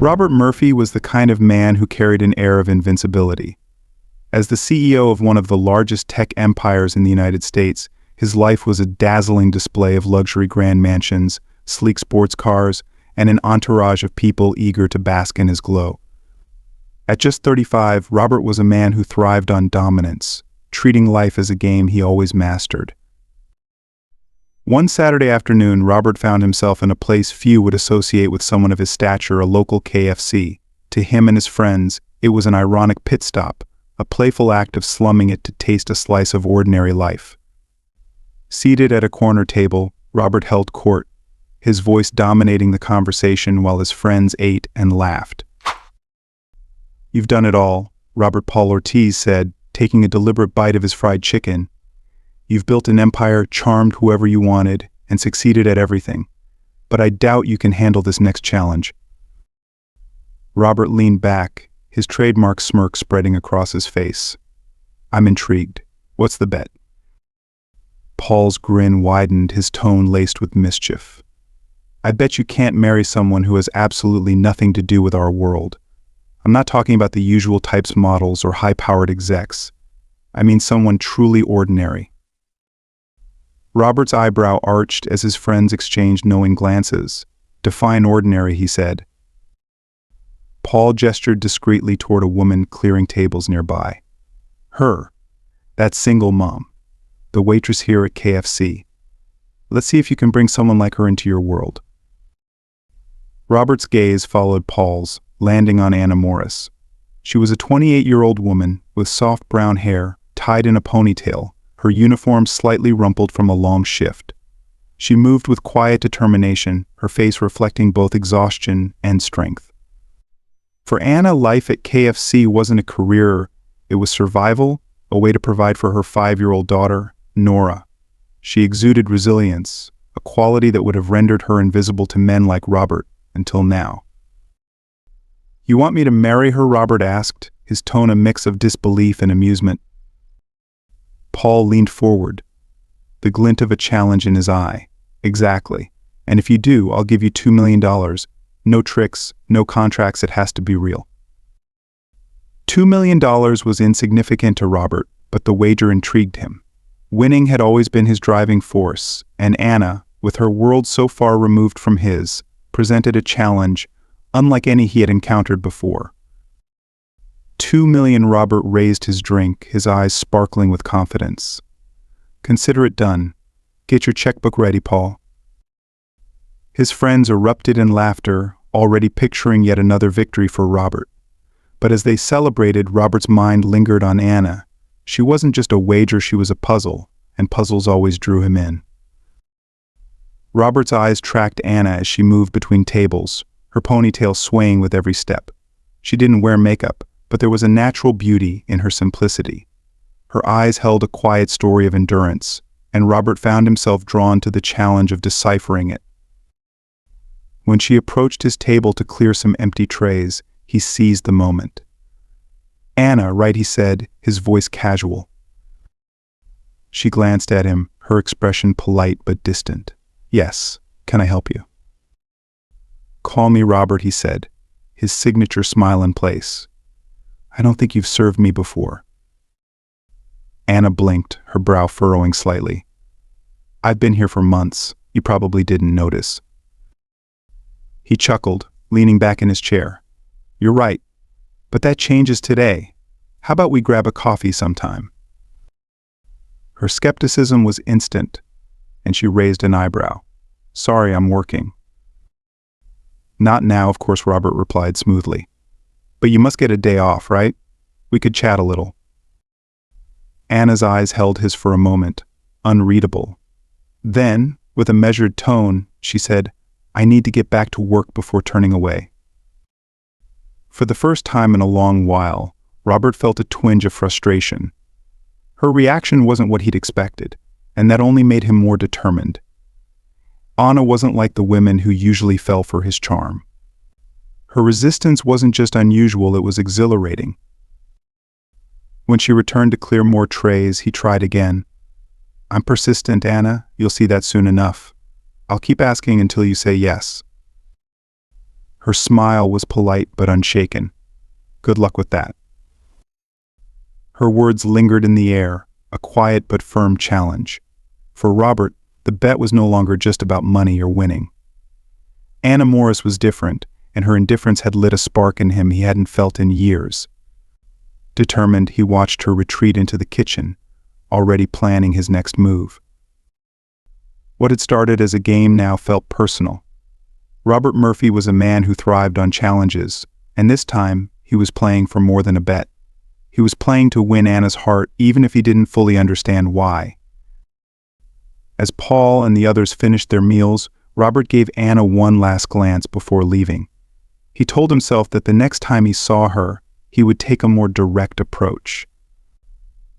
Robert Murphy was the kind of man who carried an air of invincibility. As the CEO of one of the largest tech empires in the United States, his life was a dazzling display of luxury grand mansions, sleek sports cars, and an entourage of people eager to bask in his glow. At just 35, Robert was a man who thrived on dominance, treating life as a game he always mastered. One Saturday afternoon, Robert found himself in a place few would associate with someone of his stature, a local KFC. To him and his friends, it was an ironic pit stop, a playful act of slumming it to taste a slice of ordinary life. Seated at a corner table, Robert held court, his voice dominating the conversation while his friends ate and laughed. "You've done it all," Robert Paul Ortiz said, taking a deliberate bite of his fried chicken. "You've built an empire, charmed whoever you wanted, and succeeded at everything. But I doubt you can handle this next challenge." Robert leaned back, his trademark smirk spreading across his face. "I'm intrigued. What's the bet?" Paul's grin widened, his tone laced with mischief. "I bet you can't marry someone who has absolutely nothing to do with our world. I'm not talking about the usual types models or high-powered execs. I mean someone truly ordinary." Robert's eyebrow arched as his friends exchanged knowing glances. "Define ordinary," he said. Paul gestured discreetly toward a woman clearing tables nearby. "Her. That single mom. The waitress here at KFC. Let's see if you can bring someone like her into your world." Robert's gaze followed Paul's, landing on Anna Morris. She was a 28-year-old woman with soft brown hair, tied in a ponytail, her uniform slightly rumpled from a long shift. She moved with quiet determination, her face reflecting both exhaustion and strength. For Anna, life at KFC wasn't a career, it was survival, a way to provide for her 5-year-old daughter, Nora. She exuded resilience, a quality that would have rendered her invisible to men like Robert, until now. "You want me to marry her?" Robert asked, his tone a mix of disbelief and amusement. Paul leaned forward, the glint of a challenge in his eye. "Exactly. And if you do, I'll give you $2 million. No tricks, no contracts, it has to be real." $2 million was insignificant to Robert, but the wager intrigued him. Winning had always been his driving force, and Anna, with her world so far removed from his, presented a challenge unlike any he had encountered before. $2 million. Robert raised his drink, his eyes sparkling with confidence. "Consider it done. Get your checkbook ready, Paul." His friends erupted in laughter, already picturing yet another victory for Robert. But as they celebrated, Robert's mind lingered on Anna. She wasn't just a wager, she was a puzzle, and puzzles always drew him in. Robert's eyes tracked Anna as she moved between tables, her ponytail swaying with every step. She didn't wear makeup, but there was a natural beauty in her simplicity. Her eyes held a quiet story of endurance, and Robert found himself drawn to the challenge of deciphering it. When she approached his table to clear some empty trays, he seized the moment. "Anna, right?" he said, his voice casual. She glanced at him, her expression polite but distant. "Yes, can I help you?" "Call me Robert," he said, his signature smile in place. "I don't think you've served me before." Anna blinked, her brow furrowing slightly. "I've been here for months. You probably didn't notice." He chuckled, leaning back in his chair. "You're right. But that changes today. How about we grab a coffee sometime?" Her skepticism was instant, and she raised an eyebrow. "Sorry, I'm working." "Not now, of course," Robert replied smoothly. "But you must get a day off, right? We could chat a little." Anna's eyes held his for a moment, unreadable. Then, with a measured tone, she said, "I need to get back to work," before turning away. For the first time in a long while, Robert felt a twinge of frustration. Her reaction wasn't what he'd expected, and that only made him more determined. Anna wasn't like the women who usually fell for his charm. Her resistance wasn't just unusual, it was exhilarating. When she returned to clear more trays, he tried again. "I'm persistent, Anna. You'll see that soon enough. I'll keep asking until you say yes." Her smile was polite but unshaken. Good luck with that. Her words lingered in the air, a quiet but firm challenge. For Robert, the bet was no longer just about money or winning. Anna Morris was different, and her indifference had lit a spark in him he hadn't felt in years. Determined, he watched her retreat into the kitchen, already planning his next move. What had started as a game now felt personal. Robert Murphy was a man who thrived on challenges, and this time he was playing for more than a bet. He was playing to win Anna's heart even if he didn't fully understand why. As Paul and the others finished their meals, Robert gave Anna one last glance before leaving. He told himself that the next time he saw her, he would take a more direct approach.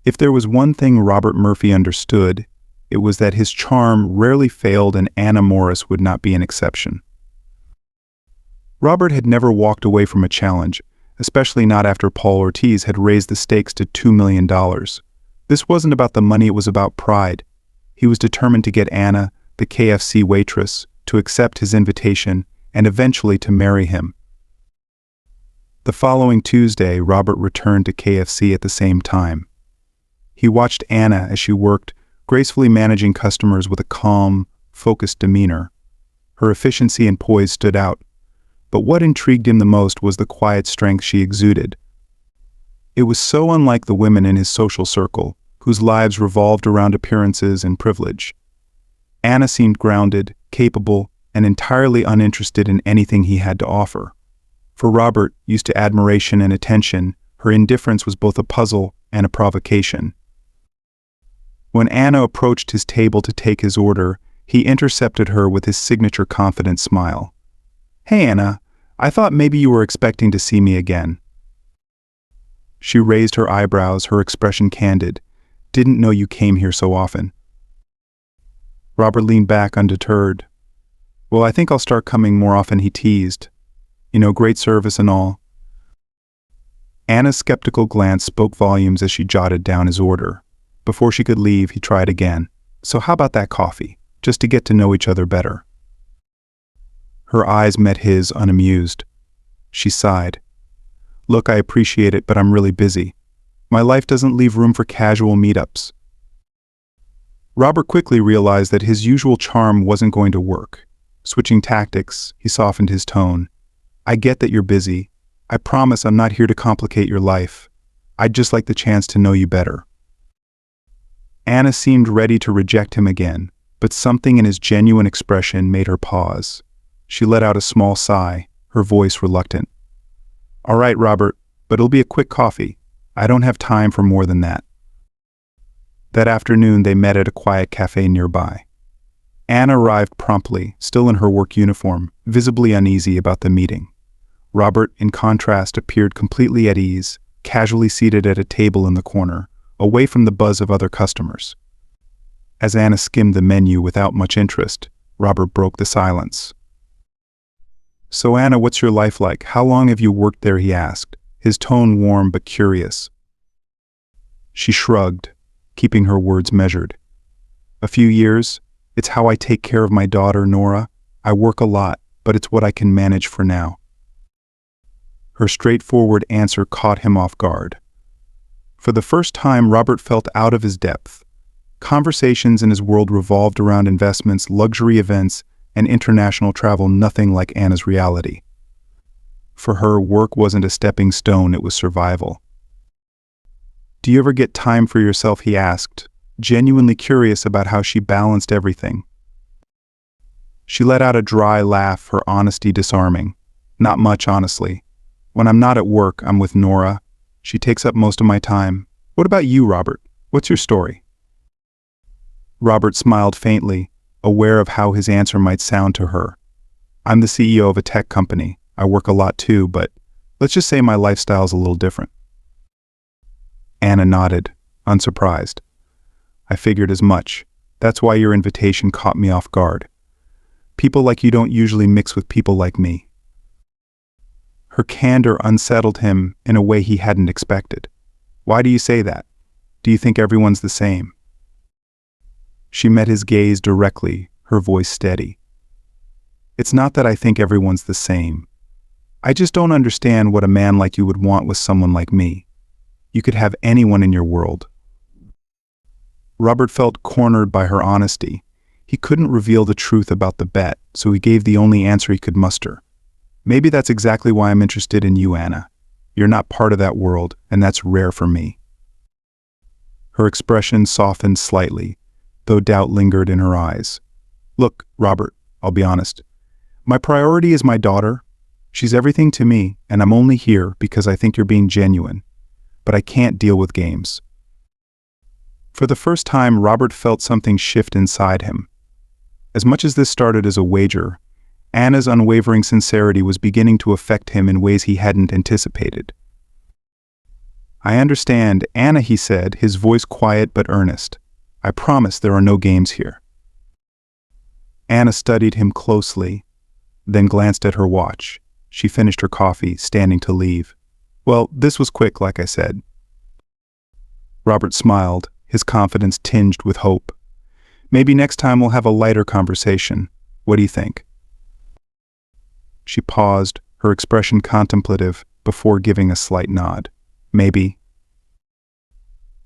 If there was one thing Robert Murphy understood, it was that his charm rarely failed and Anna Morris would not be an exception. Robert had never walked away from a challenge, especially not after Paul Ortiz had raised the stakes to $2 million. This wasn't about the money, it was about pride. He was determined to get Anna, the KFC waitress, to accept his invitation and eventually to marry him. The following Tuesday, Robert returned to KFC at the same time. He watched Anna as she worked, gracefully managing customers with a calm, focused demeanor. Her efficiency and poise stood out, but what intrigued him the most was the quiet strength she exuded. It was so unlike the women in his social circle, whose lives revolved around appearances and privilege. Anna seemed grounded, capable, and entirely uninterested in anything he had to offer. For Robert, used to admiration and attention, her indifference was both a puzzle and a provocation. When Anna approached his table to take his order, he intercepted her with his signature confident smile. "Hey Anna, I thought maybe you were expecting to see me again." She raised her eyebrows, her expression candid. "Didn't know you came here so often." Robert leaned back undeterred. "Well, I think I'll start coming more often," he teased. "You know, great service and all." Anna's skeptical glance spoke volumes as she jotted down his order. Before she could leave, he tried again. "So how about that coffee, just to get to know each other better?" Her eyes met his, unamused. She sighed. "Look, I appreciate it, but I'm really busy. My life doesn't leave room for casual meetups." Robert quickly realized that his usual charm wasn't going to work. Switching tactics, he softened his tone. "I get that you're busy. I promise I'm not here to complicate your life. I'd just like the chance to know you better." Anna seemed ready to reject him again, but something in his genuine expression made her pause. She let out a small sigh, her voice reluctant. "All right, Robert, but it'll be a quick coffee. I don't have time for more than that." That afternoon, they met at a quiet cafe nearby. Anna arrived promptly, still in her work uniform, visibly uneasy about the meeting. Robert, in contrast, appeared completely at ease, casually seated at a table in the corner, away from the buzz of other customers. As Anna skimmed the menu without much interest, Robert broke the silence. "So Anna, what's your life like? How long have you worked there?" he asked, his tone warm but curious. She shrugged, keeping her words measured. "A few years. It's how I take care of my daughter, Nora. I work a lot, but it's what I can manage for now." Her straightforward answer caught him off guard. For the first time, Robert felt out of his depth. Conversations in his world revolved around investments, luxury events, and international travel, nothing like Anna's reality. For her, work wasn't a stepping stone, it was survival. "Do you ever get time for yourself?" he asked, genuinely curious about how she balanced everything. She let out a dry laugh, her honesty disarming. "Not much, honestly. When I'm not at work, I'm with Nora. She takes up most of my time. What about you, Robert? What's your story?" Robert smiled faintly, aware of how his answer might sound to her. "I'm the CEO of a tech company. I work a lot too, but let's just say my lifestyle's a little different." Anna nodded, unsurprised. "I figured as much. That's why your invitation caught me off guard. People like you don't usually mix with people like me." Her candor unsettled him in a way he hadn't expected. "Why do you say that? Do you think everyone's the same?" She met his gaze directly, her voice steady. "It's not that I think everyone's the same. I just don't understand what a man like you would want with someone like me. You could have anyone in your world." Robert felt cornered by her honesty. He couldn't reveal the truth about the bet, so he gave the only answer he could muster. "Maybe that's exactly why I'm interested in you, Anna. You're not part of that world, and that's rare for me." Her expression softened slightly, though doubt lingered in her eyes. "Look, Robert, I'll be honest. My priority is my daughter. She's everything to me, and I'm only here because I think you're being genuine. But I can't deal with games." For the first time, Robert felt something shift inside him. As much as this started as a wager, Anna's unwavering sincerity was beginning to affect him in ways he hadn't anticipated. "I understand, Anna," he said, his voice quiet but earnest. "I promise there are no games here." Anna studied him closely, then glanced at her watch. She finished her coffee, standing to leave. "Well, this was quick, like I said." Robert smiled, his confidence tinged with hope. "Maybe next time we'll have a lighter conversation. What do you think?" She paused, her expression contemplative, before giving a slight nod. "Maybe."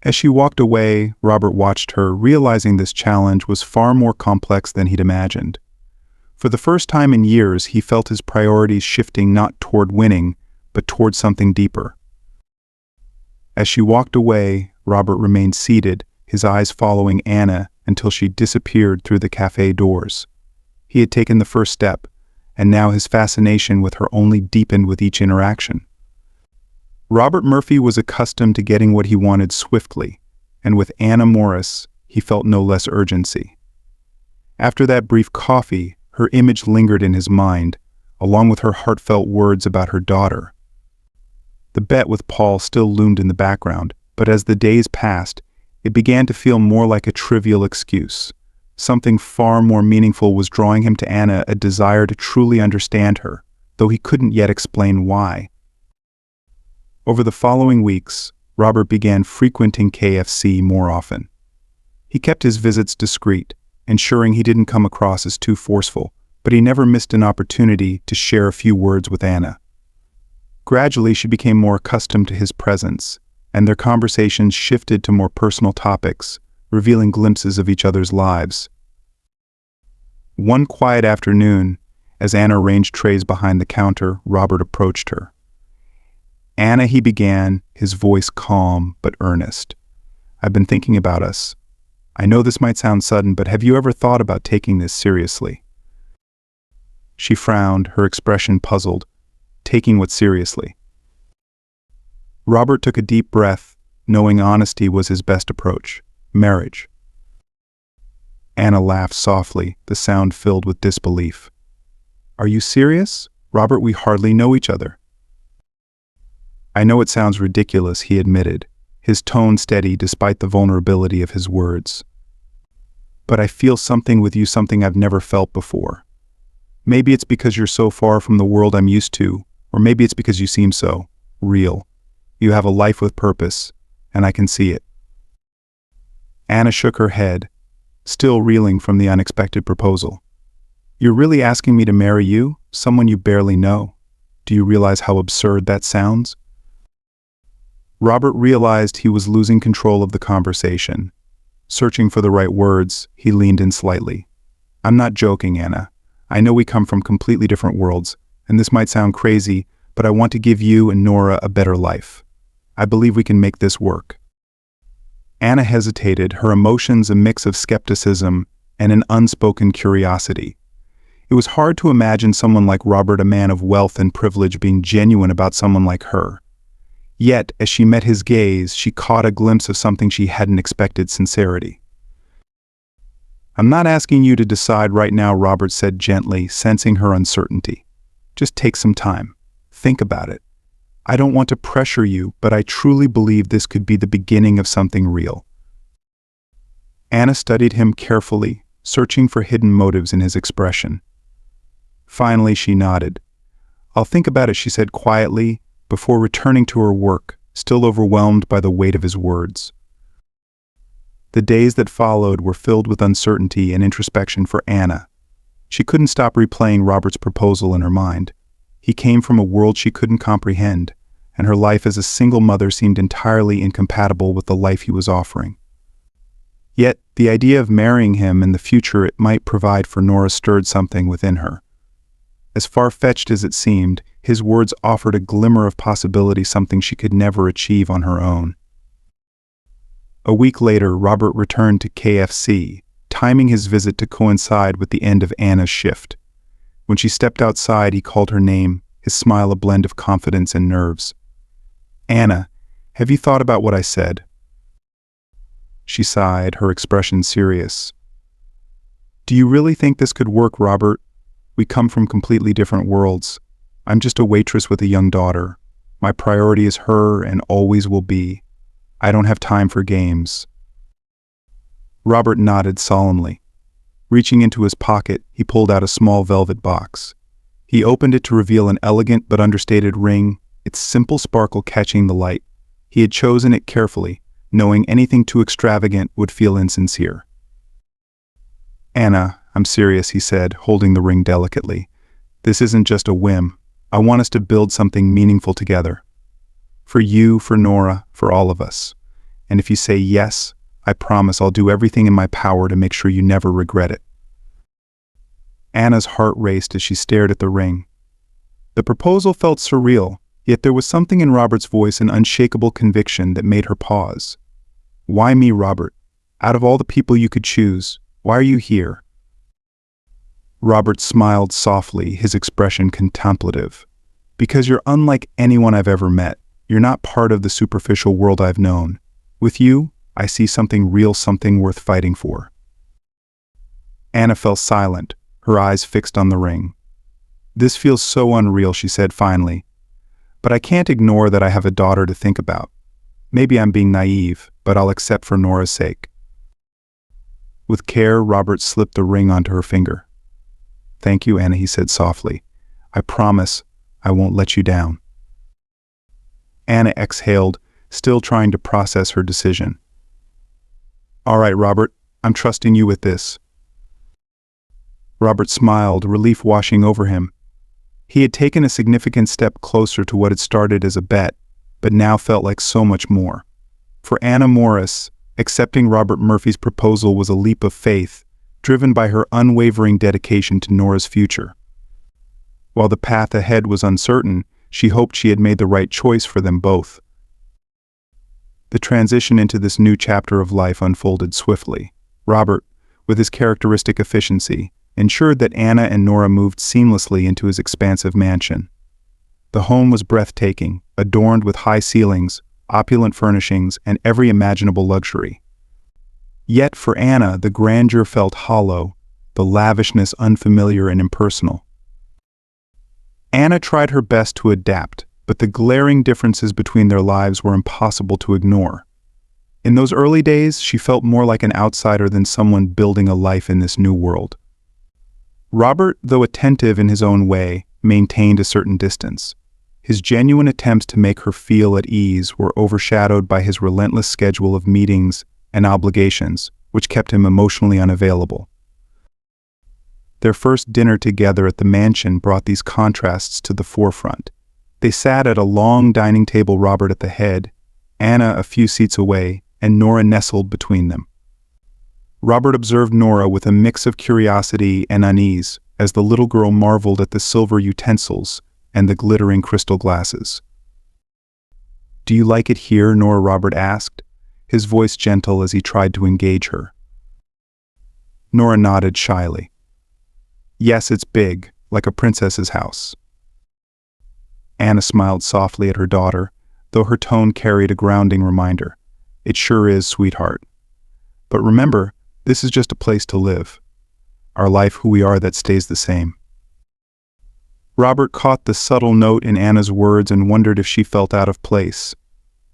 As she walked away, Robert watched her, realizing this challenge was far more complex than he'd imagined. For the first time in years, he felt his priorities shifting not toward winning, but toward something deeper. As she walked away, Robert remained seated, his eyes following Anna until she disappeared through the cafe doors. He had taken the first step, and now his fascination with her only deepened with each interaction. Robert Murphy was accustomed to getting what he wanted swiftly, and with Anna Morris, he felt no less urgency. After that brief coffee, her image lingered in his mind, along with her heartfelt words about her daughter. The bet with Paul still loomed in the background, but as the days passed, it began to feel more like a trivial excuse. Something far more meaningful was drawing him to Anna, a desire to truly understand her, though he couldn't yet explain why. Over the following weeks, Robert began frequenting KFC more often. He kept his visits discreet, ensuring he didn't come across as too forceful, but he never missed an opportunity to share a few words with Anna. Gradually, she became more accustomed to his presence, and their conversations shifted to more personal topics, revealing glimpses of each other's lives. One quiet afternoon, as Anna arranged trays behind the counter, Robert approached her. "Anna," he began, his voice calm but earnest. "I've been thinking about us. I know this might sound sudden, but have you ever thought about taking this seriously?" She frowned, her expression puzzled. Taking what seriously? Robert took a deep breath, knowing honesty was his best approach. "Marriage." Anna laughed softly, the sound filled with disbelief. "Are you serious? Robert, we hardly know each other." "I know it sounds ridiculous," he admitted, his tone steady despite the vulnerability of his words. "But I feel something with you, something I've never felt before. Maybe it's because you're so far from the world I'm used to, or maybe it's because you seem so real. You have a life with purpose, and I can see it." Anna shook her head, still reeling from the unexpected proposal. "You're really asking me to marry you, someone you barely know? Do you realize how absurd that sounds?" Robert realized he was losing control of the conversation. Searching for the right words, he leaned in slightly. "I'm not joking, Anna. I know we come from completely different worlds, and this might sound crazy, but I want to give you and Nora a better life. I believe we can make this work." Anna hesitated, her emotions a mix of skepticism and an unspoken curiosity. It was hard to imagine someone like Robert, a man of wealth and privilege, being genuine about someone like her. Yet, as she met his gaze, she caught a glimpse of something she hadn't expected: sincerity. "I'm not asking you to decide right now," Robert said gently, sensing her uncertainty. "Just take some time. Think about it. I don't want to pressure you, but I truly believe this could be the beginning of something real." Anna studied him carefully, searching for hidden motives in his expression. Finally, she nodded. "I'll think about it," she said quietly, before returning to her work, still overwhelmed by the weight of his words. The days that followed were filled with uncertainty and introspection for Anna. She couldn't stop replaying Robert's proposal in her mind. He came from a world she couldn't comprehend, and her life as a single mother seemed entirely incompatible with the life he was offering. Yet, the idea of marrying him and the future it might provide for Nora stirred something within her. As far-fetched as it seemed, his words offered a glimmer of possibility, something she could never achieve on her own. A week later, Robert returned to KFC, timing his visit to coincide with the end of Anna's shift. When she stepped outside, he called her name, his smile a blend of confidence and nerves. "Anna, have you thought about what I said?" She sighed, her expression serious. "Do you really think this could work, Robert? We come from completely different worlds. I'm just a waitress with a young daughter. My priority is her and always will be. I don't have time for games." Robert nodded solemnly. Reaching into his pocket, he pulled out a small velvet box. He opened it to reveal an elegant but understated ring, its simple sparkle catching the light. He had chosen it carefully, knowing anything too extravagant would feel insincere. "Anna, I'm serious," he said, holding the ring delicately. "This isn't just a whim. I want us to build something meaningful together. For you, for Nora, for all of us. And if you say yes, I promise I'll do everything in my power to make sure you never regret it." Anna's heart raced as she stared at the ring. The proposal felt surreal, yet there was something in Robert's voice, an unshakable conviction that made her pause. "Why me, Robert? Out of all the people you could choose, why are you here?" Robert smiled softly, his expression contemplative. "Because you're unlike anyone I've ever met. You're not part of the superficial world I've known. With you, I see something real, something worth fighting for." Anna fell silent, her eyes fixed on the ring. "This feels so unreal," she said finally. "But I can't ignore that I have a daughter to think about. Maybe I'm being naive, but I'll accept for Nora's sake." With care, Robert slipped the ring onto her finger. "Thank you, Anna," he said softly. "I promise I won't let you down." Anna exhaled, still trying to process her decision. "All right, Robert, I'm trusting you with this." Robert smiled, relief washing over him. He had taken a significant step closer to what had started as a bet, but now felt like so much more. For Anna Morris, accepting Robert Murphy's proposal was a leap of faith, driven by her unwavering dedication to Nora's future. While the path ahead was uncertain, she hoped she had made the right choice for them both. The transition into this new chapter of life unfolded swiftly. Robert, with his characteristic efficiency, ensured that Anna and Nora moved seamlessly into his expansive mansion. The home was breathtaking, adorned with high ceilings, opulent furnishings, and every imaginable luxury. Yet for Anna, the grandeur felt hollow, the lavishness unfamiliar and impersonal. Anna tried her best to adapt, but the glaring differences between their lives were impossible to ignore. In those early days, she felt more like an outsider than someone building a life in this new world. Robert, though attentive in his own way, maintained a certain distance. His genuine attempts to make her feel at ease were overshadowed by his relentless schedule of meetings and obligations, which kept him emotionally unavailable. Their first dinner together at the mansion brought these contrasts to the forefront. They sat at a long dining table, Robert at the head, Anna a few seats away, and Nora nestled between them. Robert observed Nora with a mix of curiosity and unease as the little girl marveled at the silver utensils and the glittering crystal glasses. "Do you like it here?" Nora Robert asked, his voice gentle as he tried to engage her. Nora nodded shyly. "Yes, it's big, like a princess's house." Anna smiled softly at her daughter, though her tone carried a grounding reminder. "It sure is, sweetheart. But remember, this is just a place to live. Our life, who we are, that stays the same." Robert caught the subtle note in Anna's words and wondered if she felt out of place.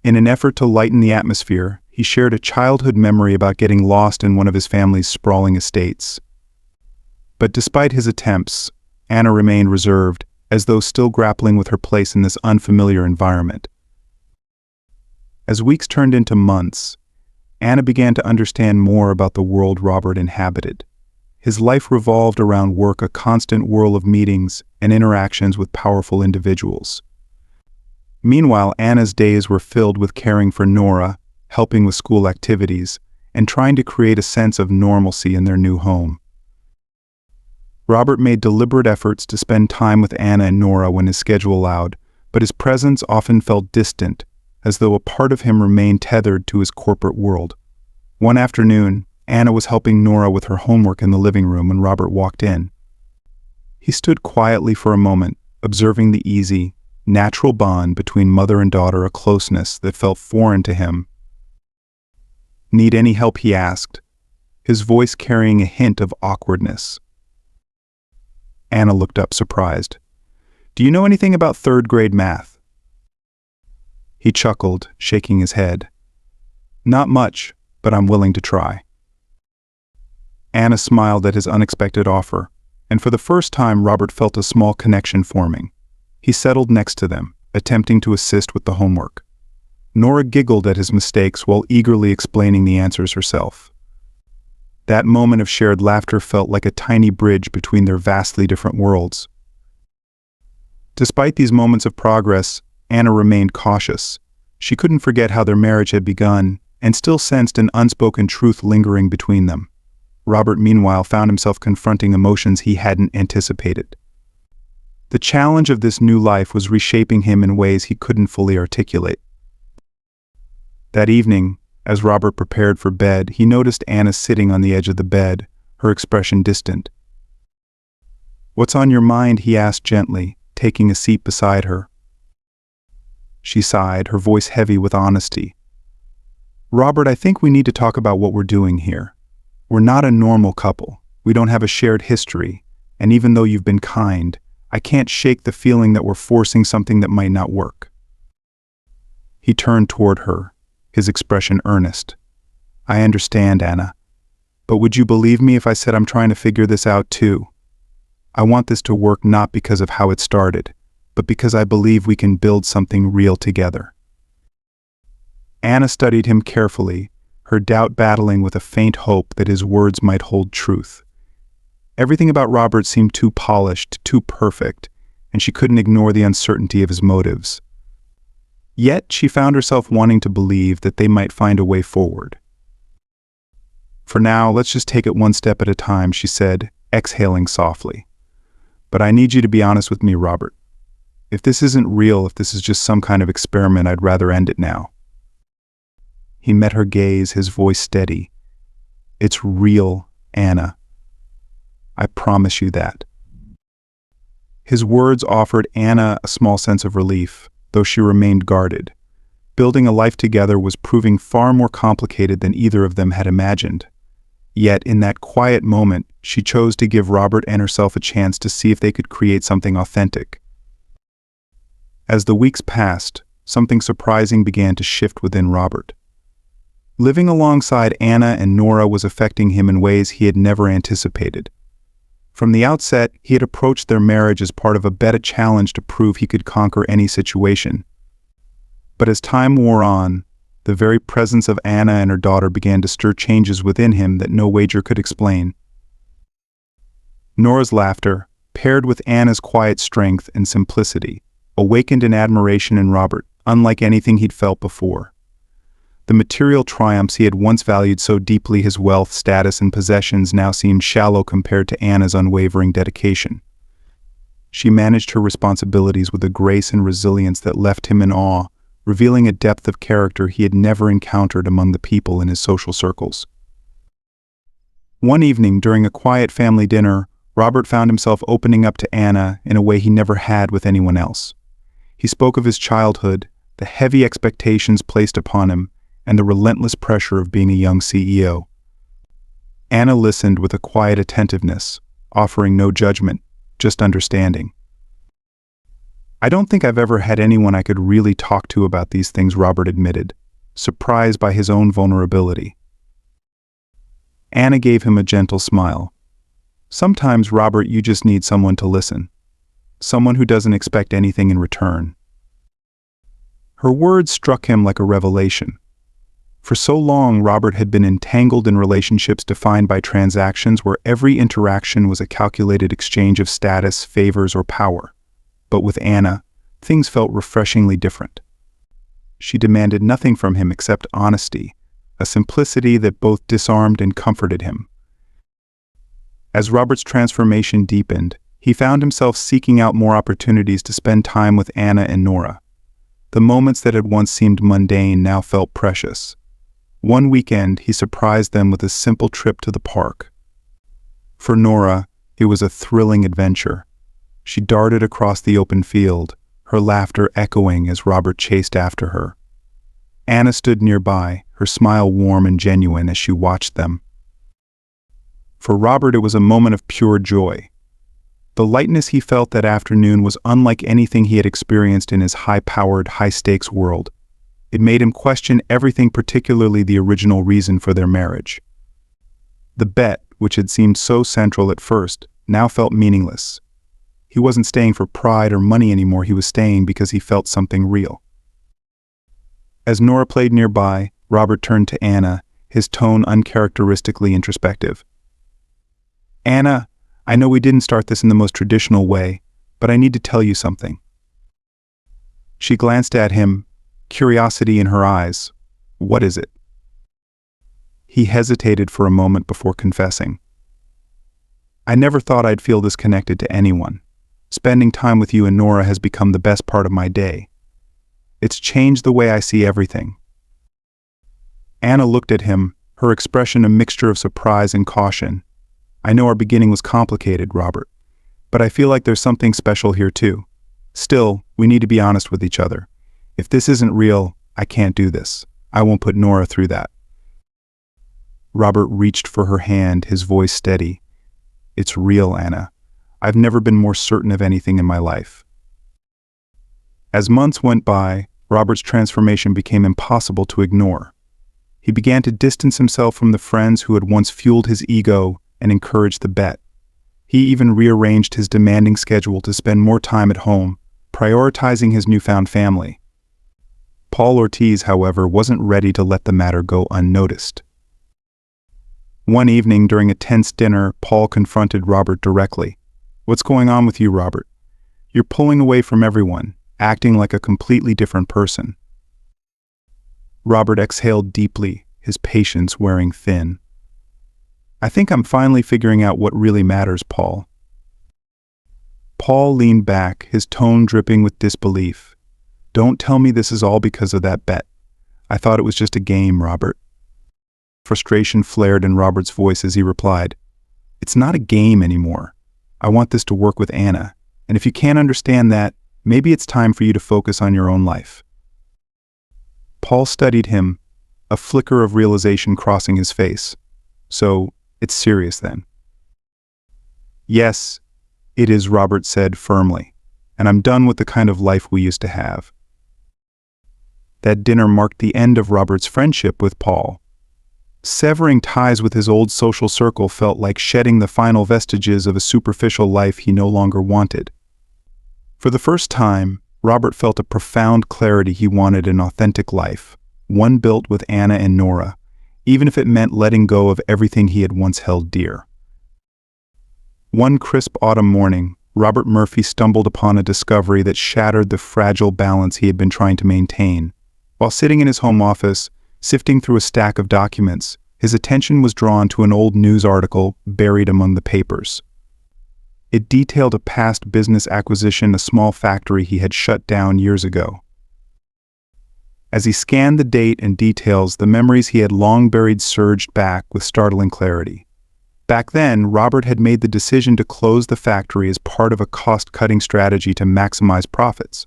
In an effort to lighten the atmosphere, he shared a childhood memory about getting lost in one of his family's sprawling estates. But despite his attempts, Anna remained reserved, as though still grappling with her place in this unfamiliar environment. As weeks turned into months, Anna began to understand more about the world Robert inhabited. His life revolved around work, a constant whirl of meetings and interactions with powerful individuals. Meanwhile, Anna's days were filled with caring for Nora, helping with school activities, and trying to create a sense of normalcy in their new home. Robert made deliberate efforts to spend time with Anna and Nora when his schedule allowed, but his presence often felt distant, as though a part of him remained tethered to his corporate world. One afternoon, Anna was helping Nora with her homework in the living room when Robert walked in. He stood quietly for a moment, observing the easy, natural bond between mother and daughter, a closeness that felt foreign to him. "Need any help?" he asked, his voice carrying a hint of awkwardness. Anna looked up, surprised. "Do you know anything about third-grade math?" He chuckled, shaking his head. "Not much, but I'm willing to try." Anna smiled at his unexpected offer, and for the first time Robert felt a small connection forming. He settled next to them, attempting to assist with the homework. Nora giggled at his mistakes while eagerly explaining the answers herself. That moment of shared laughter felt like a tiny bridge between their vastly different worlds. Despite these moments of progress, Anna remained cautious. She couldn't forget how their marriage had begun, and still sensed an unspoken truth lingering between them. Robert, meanwhile, found himself confronting emotions he hadn't anticipated. The challenge of this new life was reshaping him in ways he couldn't fully articulate. That evening, as Robert prepared for bed, he noticed Anna sitting on the edge of the bed, her expression distant. "What's on your mind?" he asked gently, taking a seat beside her. She sighed, her voice heavy with honesty. "Robert, I think we need to talk about what we're doing here. We're not a normal couple. We don't have a shared history, and even though you've been kind, I can't shake the feeling that we're forcing something that might not work." He turned toward her, his expression earnest. "I understand, Anna. But would you believe me if I said I'm trying to figure this out too? I want this to work not because of how it started, but because I believe we can build something real together." Anna studied him carefully, her doubt battling with a faint hope that his words might hold truth. Everything about Robert seemed too polished, too perfect, and she couldn't ignore the uncertainty of his motives. Yet she found herself wanting to believe that they might find a way forward. "For now, let's just take it one step at a time," she said, exhaling softly. "But I need you to be honest with me, Robert. If this isn't real, if this is just some kind of experiment, I'd rather end it now." He met her gaze, his voice steady. "It's real, Anna. I promise you that." His words offered Anna a small sense of relief, though she remained guarded. Building a life together was proving far more complicated than either of them had imagined. Yet, in that quiet moment, she chose to give Robert and herself a chance to see if they could create something authentic. As the weeks passed, something surprising began to shift within Robert. Living alongside Anna and Nora was affecting him in ways he had never anticipated. From the outset, he had approached their marriage as part of a bet, a challenge to prove he could conquer any situation. But as time wore on, the very presence of Anna and her daughter began to stir changes within him that no wager could explain. Nora's laughter, paired with Anna's quiet strength and simplicity, awakened an admiration in Robert, unlike anything he'd felt before. The material triumphs he had once valued so deeply, his wealth, status, and possessions, now seemed shallow compared to Anna's unwavering dedication. She managed her responsibilities with a grace and resilience that left him in awe, revealing a depth of character he had never encountered among the people in his social circles. One evening, during a quiet family dinner, Robert found himself opening up to Anna in a way he never had with anyone else. He spoke of his childhood, the heavy expectations placed upon him, and the relentless pressure of being a young CEO. Anna listened with a quiet attentiveness, offering no judgment, just understanding. "I don't think I've ever had anyone I could really talk to about these things," Robert admitted, surprised by his own vulnerability. Anna gave him a gentle smile. "Sometimes, Robert, you just need someone to listen. Someone who doesn't expect anything in return." Her words struck him like a revelation. For so long, Robert had been entangled in relationships defined by transactions where every interaction was a calculated exchange of status, favors, or power. But with Anna, things felt refreshingly different. She demanded nothing from him except honesty, a simplicity that both disarmed and comforted him. As Robert's transformation deepened, he found himself seeking out more opportunities to spend time with Anna and Nora. The moments that had once seemed mundane now felt precious. One weekend, he surprised them with a simple trip to the park. For Nora, it was a thrilling adventure. She darted across the open field, her laughter echoing as Robert chased after her. Anna stood nearby, her smile warm and genuine as she watched them. For Robert, it was a moment of pure joy. The lightness he felt that afternoon was unlike anything he had experienced in his high-powered, high-stakes world. It made him question everything, particularly the original reason for their marriage. The bet, which had seemed so central at first, now felt meaningless. He wasn't staying for pride or money anymore, he was staying because he felt something real. As Nora played nearby, Robert turned to Anna, his tone uncharacteristically introspective. "Anna, I know we didn't start this in the most traditional way, but I need to tell you something." She glanced at him, curiosity in her eyes. "What is it?" He hesitated for a moment before confessing. "I never thought I'd feel this connected to anyone. Spending time with you and Nora has become the best part of my day. It's changed the way I see everything." Anna looked at him, her expression a mixture of surprise and caution. "I know our beginning was complicated, Robert, but I feel like there's something special here too. Still, we need to be honest with each other. If this isn't real, I can't do this. I won't put Nora through that." Robert reached for her hand, his voice steady. "It's real, Anna. I've never been more certain of anything in my life." As months went by, Robert's transformation became impossible to ignore. He began to distance himself from the friends who had once fueled his ego and encouraged the bet. He even rearranged his demanding schedule to spend more time at home, prioritizing his newfound family. Paul Ortiz, however, wasn't ready to let the matter go unnoticed. One evening during a tense dinner, Paul confronted Robert directly. "What's going on with you, Robert? You're pulling away from everyone, acting like a completely different person." Robert exhaled deeply, his patience wearing thin. "I think I'm finally figuring out what really matters, Paul." Paul leaned back, his tone dripping with disbelief. "Don't tell me this is all because of that bet. I thought it was just a game, Robert." Frustration flared in Robert's voice as he replied, "It's not a game anymore. I want this to work with Anna, and if you can't understand that, maybe it's time for you to focus on your own life." Paul studied him, a flicker of realization crossing his face. "So, it's serious then?" "Yes, it is," Robert said firmly, "and I'm done with the kind of life we used to have." That dinner marked the end of Robert's friendship with Paul. Severing ties with his old social circle felt like shedding the final vestiges of a superficial life he no longer wanted. For the first time, Robert felt a profound clarity. He wanted an authentic life, one built with Anna and Nora, even if it meant letting go of everything he had once held dear. One crisp autumn morning, Robert Murphy stumbled upon a discovery that shattered the fragile balance he had been trying to maintain. While sitting in his home office, sifting through a stack of documents, his attention was drawn to an old news article buried among the papers. It detailed a past business acquisition, a small factory he had shut down years ago. As he scanned the date and details, the memories he had long buried surged back with startling clarity. Back then, Robert had made the decision to close the factory as part of a cost-cutting strategy to maximize profits.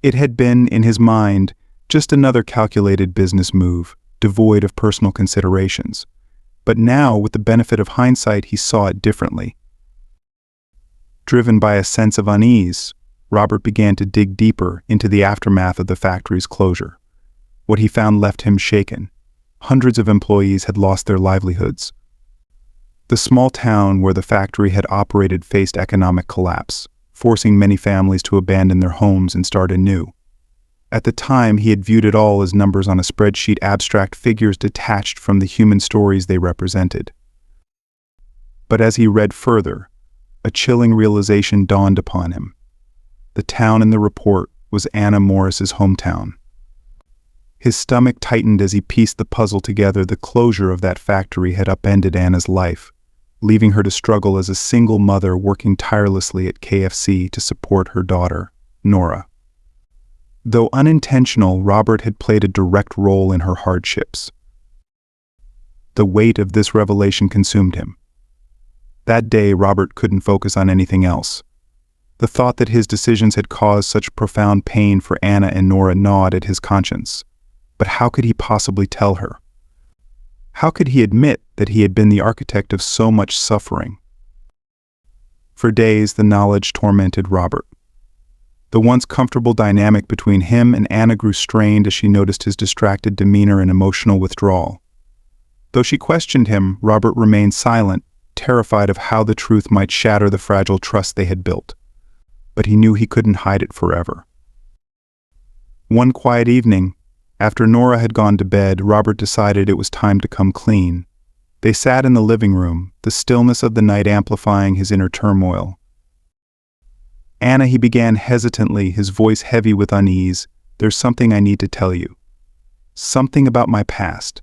It had been, in his mind, just another calculated business move, devoid of personal considerations. But now, with the benefit of hindsight, he saw it differently. Driven by a sense of unease, Robert began to dig deeper into the aftermath of the factory's closure. What he found left him shaken. Hundreds of employees had lost their livelihoods. The small town where the factory had operated faced economic collapse, forcing many families to abandon their homes and start anew. At the time, he had viewed it all as numbers on a spreadsheet, abstract figures detached from the human stories they represented. But as he read further, a chilling realization dawned upon him. The town in the report was Anna Morris's hometown. His stomach tightened as he pieced the puzzle together. The closure of that factory had upended Anna's life, leaving her to struggle as a single mother working tirelessly at KFC to support her daughter, Nora. Though unintentional, Robert had played a direct role in her hardships. The weight of this revelation consumed him. That day, Robert couldn't focus on anything else. The thought that his decisions had caused such profound pain for Anna and Nora gnawed at his conscience. But how could he possibly tell her? How could he admit that he had been the architect of so much suffering? For days, the knowledge tormented Robert. The once comfortable dynamic between him and Anna grew strained as she noticed his distracted demeanor and emotional withdrawal. Though she questioned him, Robert remained silent, terrified of how the truth might shatter the fragile trust they had built. But he knew he couldn't hide it forever. One quiet evening, after Nora had gone to bed, Robert decided it was time to come clean. They sat in the living room, the stillness of the night amplifying his inner turmoil. "Anna," he began hesitantly, his voice heavy with unease, "there's something I need to tell you. Something about my past."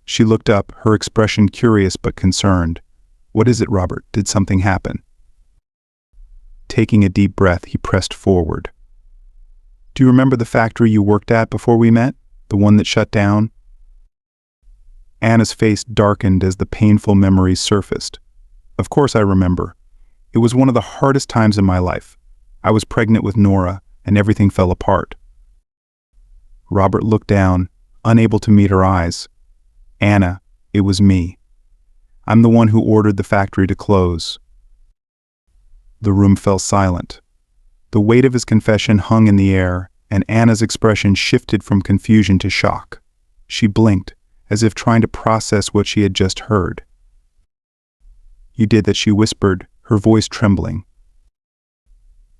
She looked up, her expression curious but concerned. "What is it, Robert? Did something happen?" Taking a deep breath, he pressed forward. "Do you remember the factory you worked at before we met? The one that shut down?" Anna's face darkened as the painful memories surfaced. "Of course I remember. It was one of the hardest times in my life. I was pregnant with Nora, and everything fell apart." Robert looked down, unable to meet her eyes. "Anna, it was me. I'm the one who ordered the factory to close." The room fell silent. The weight of his confession hung in the air, and Anna's expression shifted from confusion to shock. She blinked, as if trying to process what she had just heard. "You did that," she whispered, her voice trembling.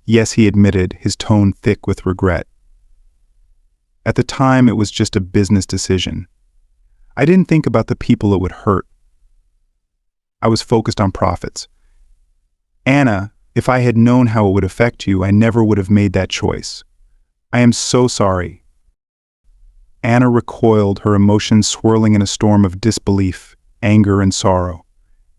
"Yes," he admitted, his tone thick with regret. "At the time, it was just a business decision. I didn't think about the people it would hurt. I was focused on profits. Anna, if I had known how it would affect you, I never would have made that choice. I am so sorry." Anna recoiled, her emotions swirling in a storm of disbelief, anger, and sorrow.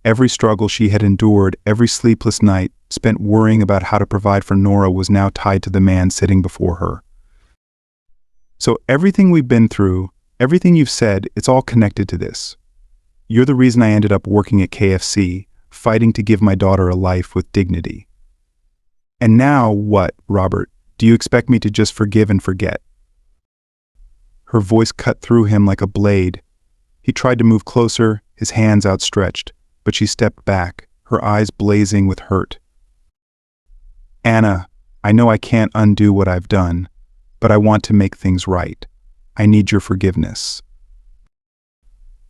Every struggle she had endured, every sleepless night spent worrying about how to provide for Nora was now tied to the man sitting before her. "So everything we've been through, everything you've said, it's all connected to this. You're the reason I ended up working at KFC, fighting to give my daughter a life with dignity. And now what, Robert? Do you expect me to just forgive and forget?" Her voice cut through him like a blade. He tried to move closer, his hands outstretched, but she stepped back, her eyes blazing with hurt. "Anna, I know I can't undo what I've done, but I want to make things right. I need your forgiveness."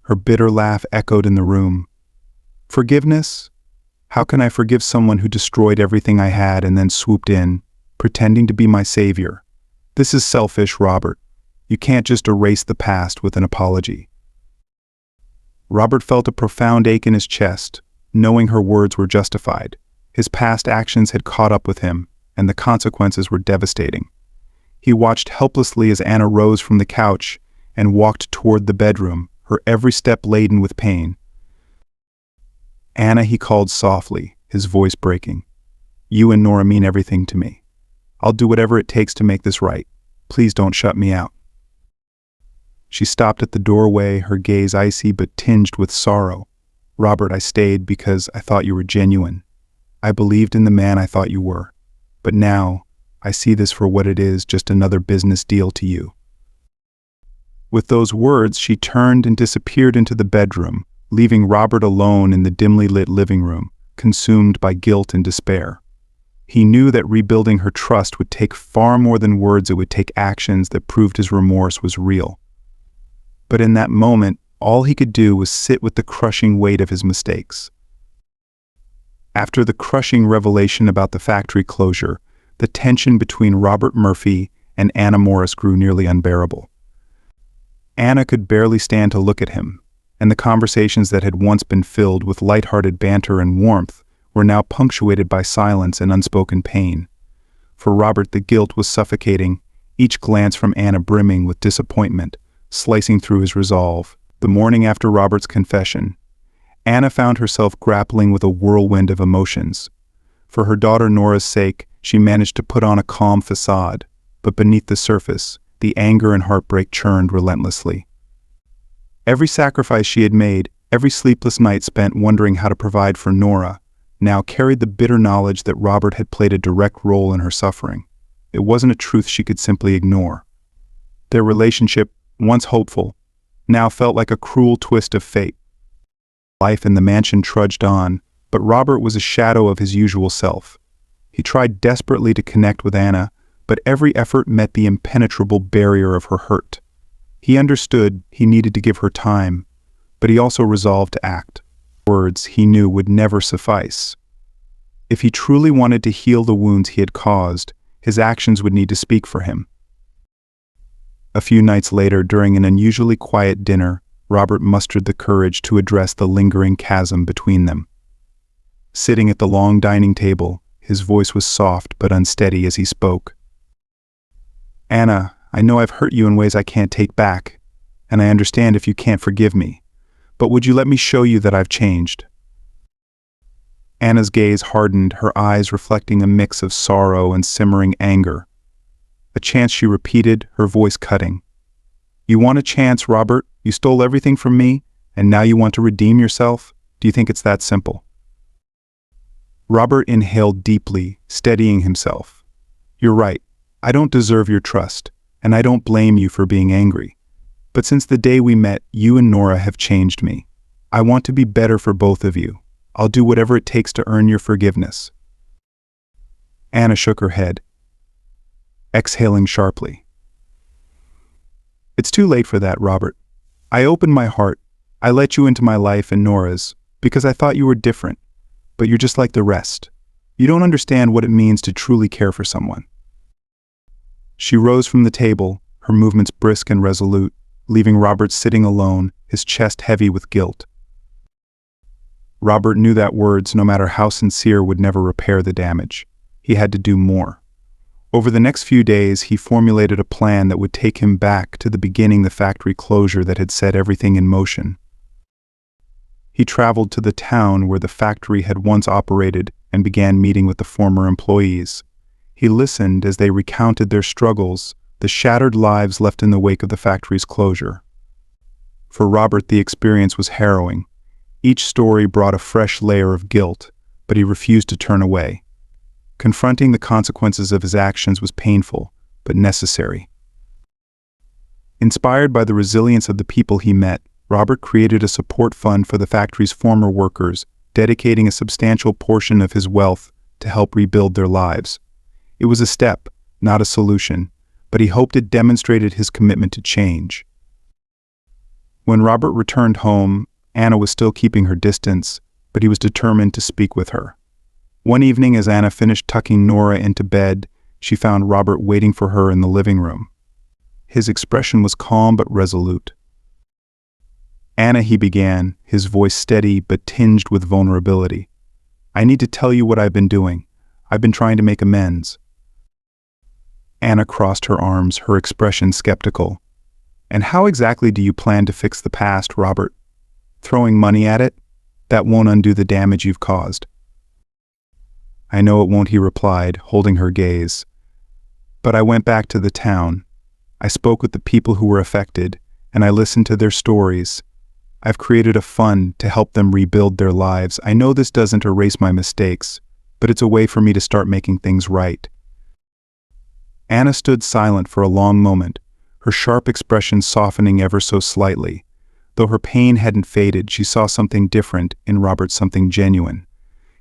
Her bitter laugh echoed in the room. "Forgiveness? How can I forgive someone who destroyed everything I had and then swooped in, pretending to be my savior? This is selfish, Robert. You can't just erase the past with an apology." Robert felt a profound ache in his chest, knowing her words were justified. His past actions had caught up with him, and the consequences were devastating. He watched helplessly as Anna rose from the couch and walked toward the bedroom, her every step laden with pain. "Anna," he called softly, his voice breaking. "You and Nora mean everything to me. I'll do whatever it takes to make this right. Please don't shut me out." She stopped at the doorway, her gaze icy but tinged with sorrow. "Robert, I stayed because I thought you were genuine. I believed in the man I thought you were. But now, I see this for what it is, just another business deal to you." With those words, she turned and disappeared into the bedroom, leaving Robert alone in the dimly lit living room, consumed by guilt and despair. He knew that rebuilding her trust would take far more than words. It would take actions that proved his remorse was real. But in that moment, all he could do was sit with the crushing weight of his mistakes. After the crushing revelation about the factory closure, the tension between Robert Murphy and Anna Morris grew nearly unbearable. Anna could barely stand to look at him, and the conversations that had once been filled with light-hearted banter and warmth were now punctuated by silence and unspoken pain. For Robert, the guilt was suffocating, each glance from Anna brimming with disappointment, slicing through his resolve. The morning after Robert's confession, Anna found herself grappling with a whirlwind of emotions. For her daughter Nora's sake, she managed to put on a calm facade, but beneath the surface, the anger and heartbreak churned relentlessly. Every sacrifice she had made, every sleepless night spent wondering how to provide for Nora, now carried the bitter knowledge that Robert had played a direct role in her suffering. It wasn't a truth she could simply ignore. Their relationship, once hopeful, now felt like a cruel twist of fate. Life in the mansion trudged on, but Robert was a shadow of his usual self. He tried desperately to connect with Anna, but every effort met the impenetrable barrier of her hurt. He understood he needed to give her time, but he also resolved to act. Words he knew would never suffice. If he truly wanted to heal the wounds he had caused, his actions would need to speak for him. A few nights later, during an unusually quiet dinner, Robert mustered the courage to address the lingering chasm between them. Sitting at the long dining table, his voice was soft but unsteady as he spoke. "Anna, I know I've hurt you in ways I can't take back, and I understand if you can't forgive me, but would you let me show you that I've changed?" Anna's gaze hardened, her eyes reflecting a mix of sorrow and simmering anger. A chance she repeated, her voice cutting. "You want a chance, Robert? You stole everything from me, and now you want to redeem yourself? Do you think it's that simple?" Robert inhaled deeply, steadying himself. "You're right. I don't deserve your trust, and I don't blame you for being angry. But since the day we met, you and Nora have changed me. I want to be better for both of you. I'll do whatever it takes to earn your forgiveness." Anna shook her head, exhaling sharply. "It's too late for that, Robert. I opened my heart. I let you into my life and Nora's, because I thought you were different. But you're just like the rest. You don't understand what it means to truly care for someone." She rose from the table, her movements brisk and resolute, leaving Robert sitting alone, his chest heavy with guilt. Robert knew that words, no matter how sincere, would never repair the damage. He had to do more. Over the next few days, he formulated a plan that would take him back to the beginning, the factory closure that had set everything in motion. He traveled to the town where the factory had once operated and began meeting with the former employees. He listened as they recounted their struggles, the shattered lives left in the wake of the factory's closure. For Robert, the experience was harrowing. Each story brought a fresh layer of guilt, but he refused to turn away. Confronting the consequences of his actions was painful, but necessary. Inspired by the resilience of the people he met, Robert created a support fund for the factory's former workers, dedicating a substantial portion of his wealth to help rebuild their lives. It was a step, not a solution, but he hoped it demonstrated his commitment to change. When Robert returned home, Anna was still keeping her distance, but he was determined to speak with her. One evening, as Anna finished tucking Nora into bed, she found Robert waiting for her in the living room. His expression was calm but resolute. "Anna," he began, his voice steady but tinged with vulnerability. "I need to tell you what I've been doing. I've been trying to make amends." Anna crossed her arms, her expression skeptical. "And how exactly do you plan to fix the past, Robert? Throwing money at it? That won't undo the damage you've caused." "I know it won't," he replied, holding her gaze. "But I went back to the town. I spoke with the people who were affected, and I listened to their stories. I've created a fund to help them rebuild their lives. I know this doesn't erase my mistakes, but it's a way for me to start making things right." Anna stood silent for a long moment, her sharp expression softening ever so slightly. Though her pain hadn't faded, she saw something different in Robert, something genuine.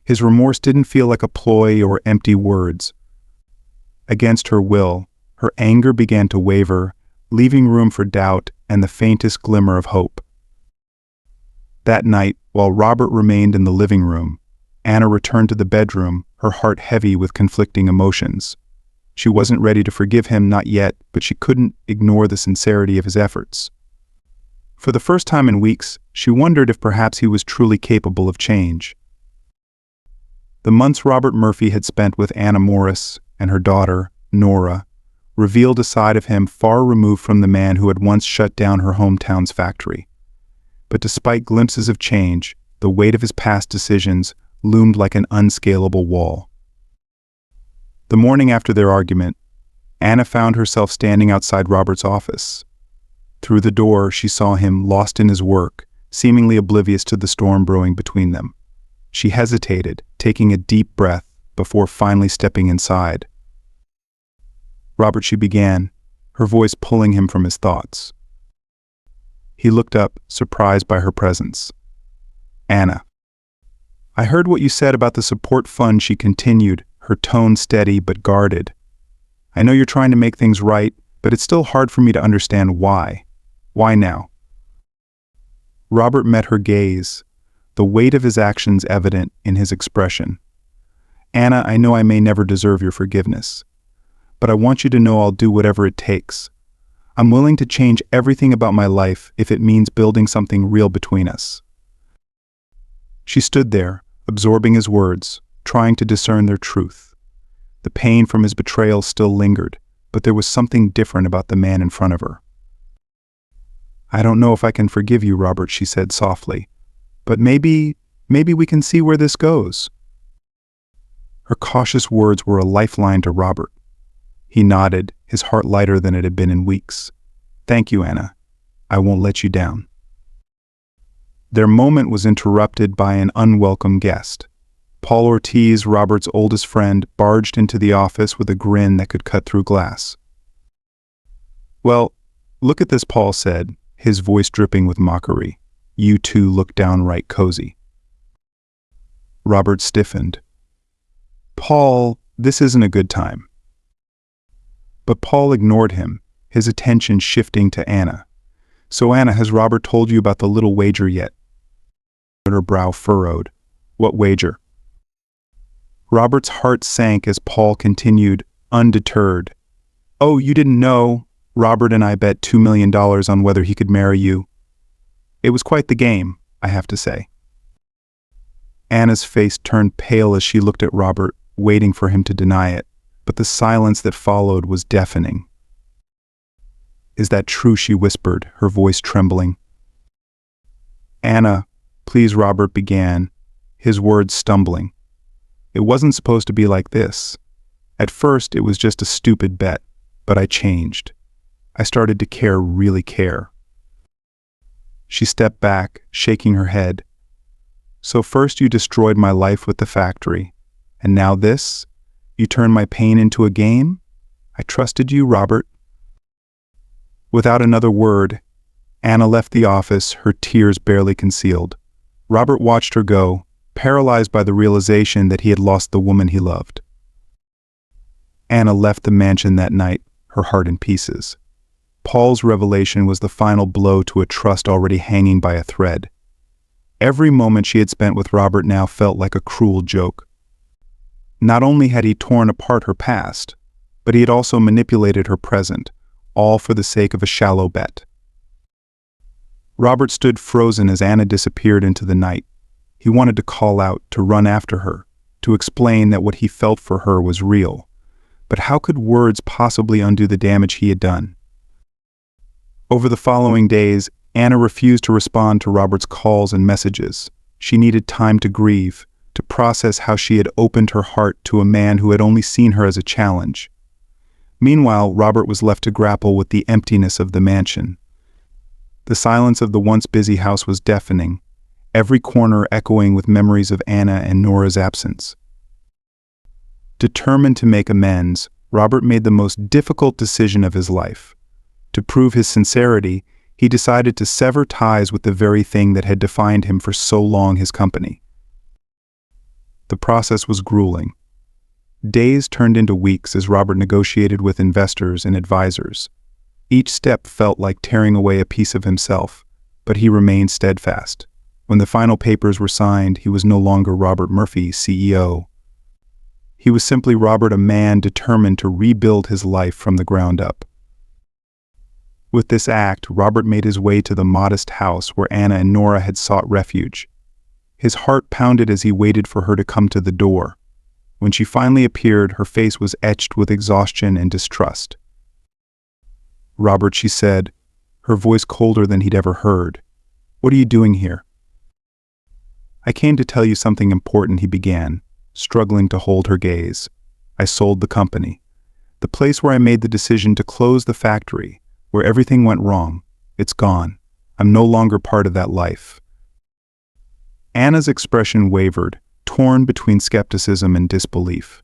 His remorse didn't feel like a ploy or empty words. Against her will, her anger began to waver, leaving room for doubt and the faintest glimmer of hope. That night, while Robert remained in the living room, Anna returned to the bedroom, her heart heavy with conflicting emotions. She wasn't ready to forgive him, not yet, but she couldn't ignore the sincerity of his efforts. For the first time in weeks, she wondered if perhaps he was truly capable of change. The months Robert Murphy had spent with Anna Morris and her daughter, Nora, revealed a side of him far removed from the man who had once shut down her hometown's factory. But despite glimpses of change, the weight of his past decisions loomed like an unscalable wall. The morning after their argument, Anna found herself standing outside Robert's office. Through the door, she saw him lost in his work, seemingly oblivious to the storm brewing between them. She hesitated, taking a deep breath before finally stepping inside. "Robert," she began, her voice pulling him from his thoughts. He looked up, surprised by her presence. "Anna, I heard what you said about the support fund," she continued, her tone steady but guarded. "I know you're trying to make things right, but it's still hard for me to understand why. Why now?" Robert met her gaze, the weight of his actions evident in his expression. "Anna, I know I may never deserve your forgiveness, but I want you to know I'll do whatever it takes. I'm willing to change everything about my life if it means building something real between us." She stood there, absorbing his words, trying to discern their truth. The pain from his betrayal still lingered, but there was something different about the man in front of her. "I don't know if I can forgive you, Robert," she said softly, "but maybe we can see where this goes." Her cautious words were a lifeline to Robert. He nodded, his heart lighter than it had been in weeks. "Thank you, Anna. I won't let you down." Their moment was interrupted by an unwelcome guest. Paul Ortiz, Robert's oldest friend, barged into the office with a grin that could cut through glass. "Well, look at this," Paul said, his voice dripping with mockery. "You two look downright cozy." Robert stiffened. "Paul, this isn't a good time." But Paul ignored him, his attention shifting to Anna. "So Anna, has Robert told you about the little wager yet?" Her brow furrowed. "What wager?" Robert's heart sank as Paul continued, undeterred. "Oh, you didn't know? Robert and I bet $2 million on whether he could marry you. It was quite the game, I have to say." Anna's face turned pale as she looked at Robert, waiting for him to deny it, but the silence that followed was deafening. "Is that true?" she whispered, her voice trembling. "Anna, please," Robert began, his words stumbling. "It wasn't supposed to be like this. At first, it was just a stupid bet, but I changed. I started to care, really care." She stepped back, shaking her head. "So first you destroyed my life with the factory, and now this? You turned my pain into a game? I trusted you, Robert." Without another word, Anna left the office, her tears barely concealed. Robert watched her go, paralyzed by the realization that he had lost the woman he loved. Anna left the mansion that night, her heart in pieces. Paul's revelation was the final blow to a trust already hanging by a thread. Every moment she had spent with Robert now felt like a cruel joke. Not only had he torn apart her past, but he had also manipulated her present, all for the sake of a shallow bet. Robert stood frozen as Anna disappeared into the night. He wanted to call out, to run after her, to explain that what he felt for her was real. But how could words possibly undo the damage he had done? Over the following days, Anna refused to respond to Robert's calls and messages. She needed time to grieve, to process how she had opened her heart to a man who had only seen her as a challenge. Meanwhile, Robert was left to grapple with the emptiness of the mansion. The silence of the once busy house was deafening, every corner echoing with memories of Anna and Nora's absence. Determined to make amends, Robert made the most difficult decision of his life. To prove his sincerity, he decided to sever ties with the very thing that had defined him for so long, his company. The process was grueling. Days turned into weeks as Robert negotiated with investors and advisors. Each step felt like tearing away a piece of himself, but he remained steadfast. When the final papers were signed, he was no longer Robert Murphy, CEO. He was simply Robert, a man determined to rebuild his life from the ground up. With this act, Robert made his way to the modest house where Anna and Nora had sought refuge. His heart pounded as he waited for her to come to the door. When she finally appeared, her face was etched with exhaustion and distrust. "Robert," she said, her voice colder than he'd ever heard. "What are you doing here?" "I came to tell you something important," he began, struggling to hold her gaze. "I sold the company. The place where I made the decision to close the factory, where everything went wrong. It's gone. I'm no longer part of that life." Anna's expression wavered, torn between skepticism and disbelief.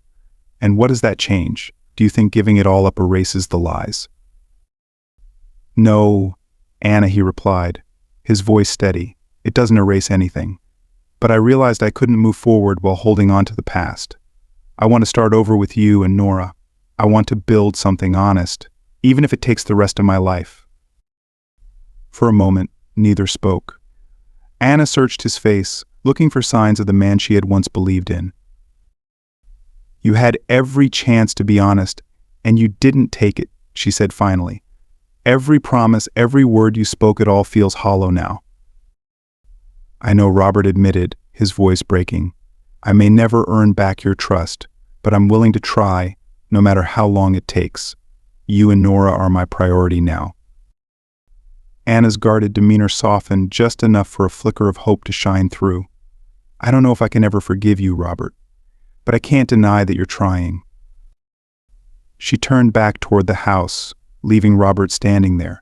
"And what does that change? Do you think giving it all up erases the lies?" "No, Anna," he replied, his voice steady. "It doesn't erase anything. But I realized I couldn't move forward while holding on to the past. I want to start over with you and Nora. I want to build something honest, even if it takes the rest of my life." For a moment, neither spoke. Anna searched his face, looking for signs of the man she had once believed in. "You had every chance to be honest, and you didn't take it," she said finally. "Every promise, every word you spoke, it all feels hollow now." "I know," Robert admitted, his voice breaking. "I may never earn back your trust, but I'm willing to try, no matter how long it takes. You and Nora are my priority now." Anna's guarded demeanor softened just enough for a flicker of hope to shine through. "I don't know if I can ever forgive you, Robert, but I can't deny that you're trying." She turned back toward the house, leaving Robert standing there.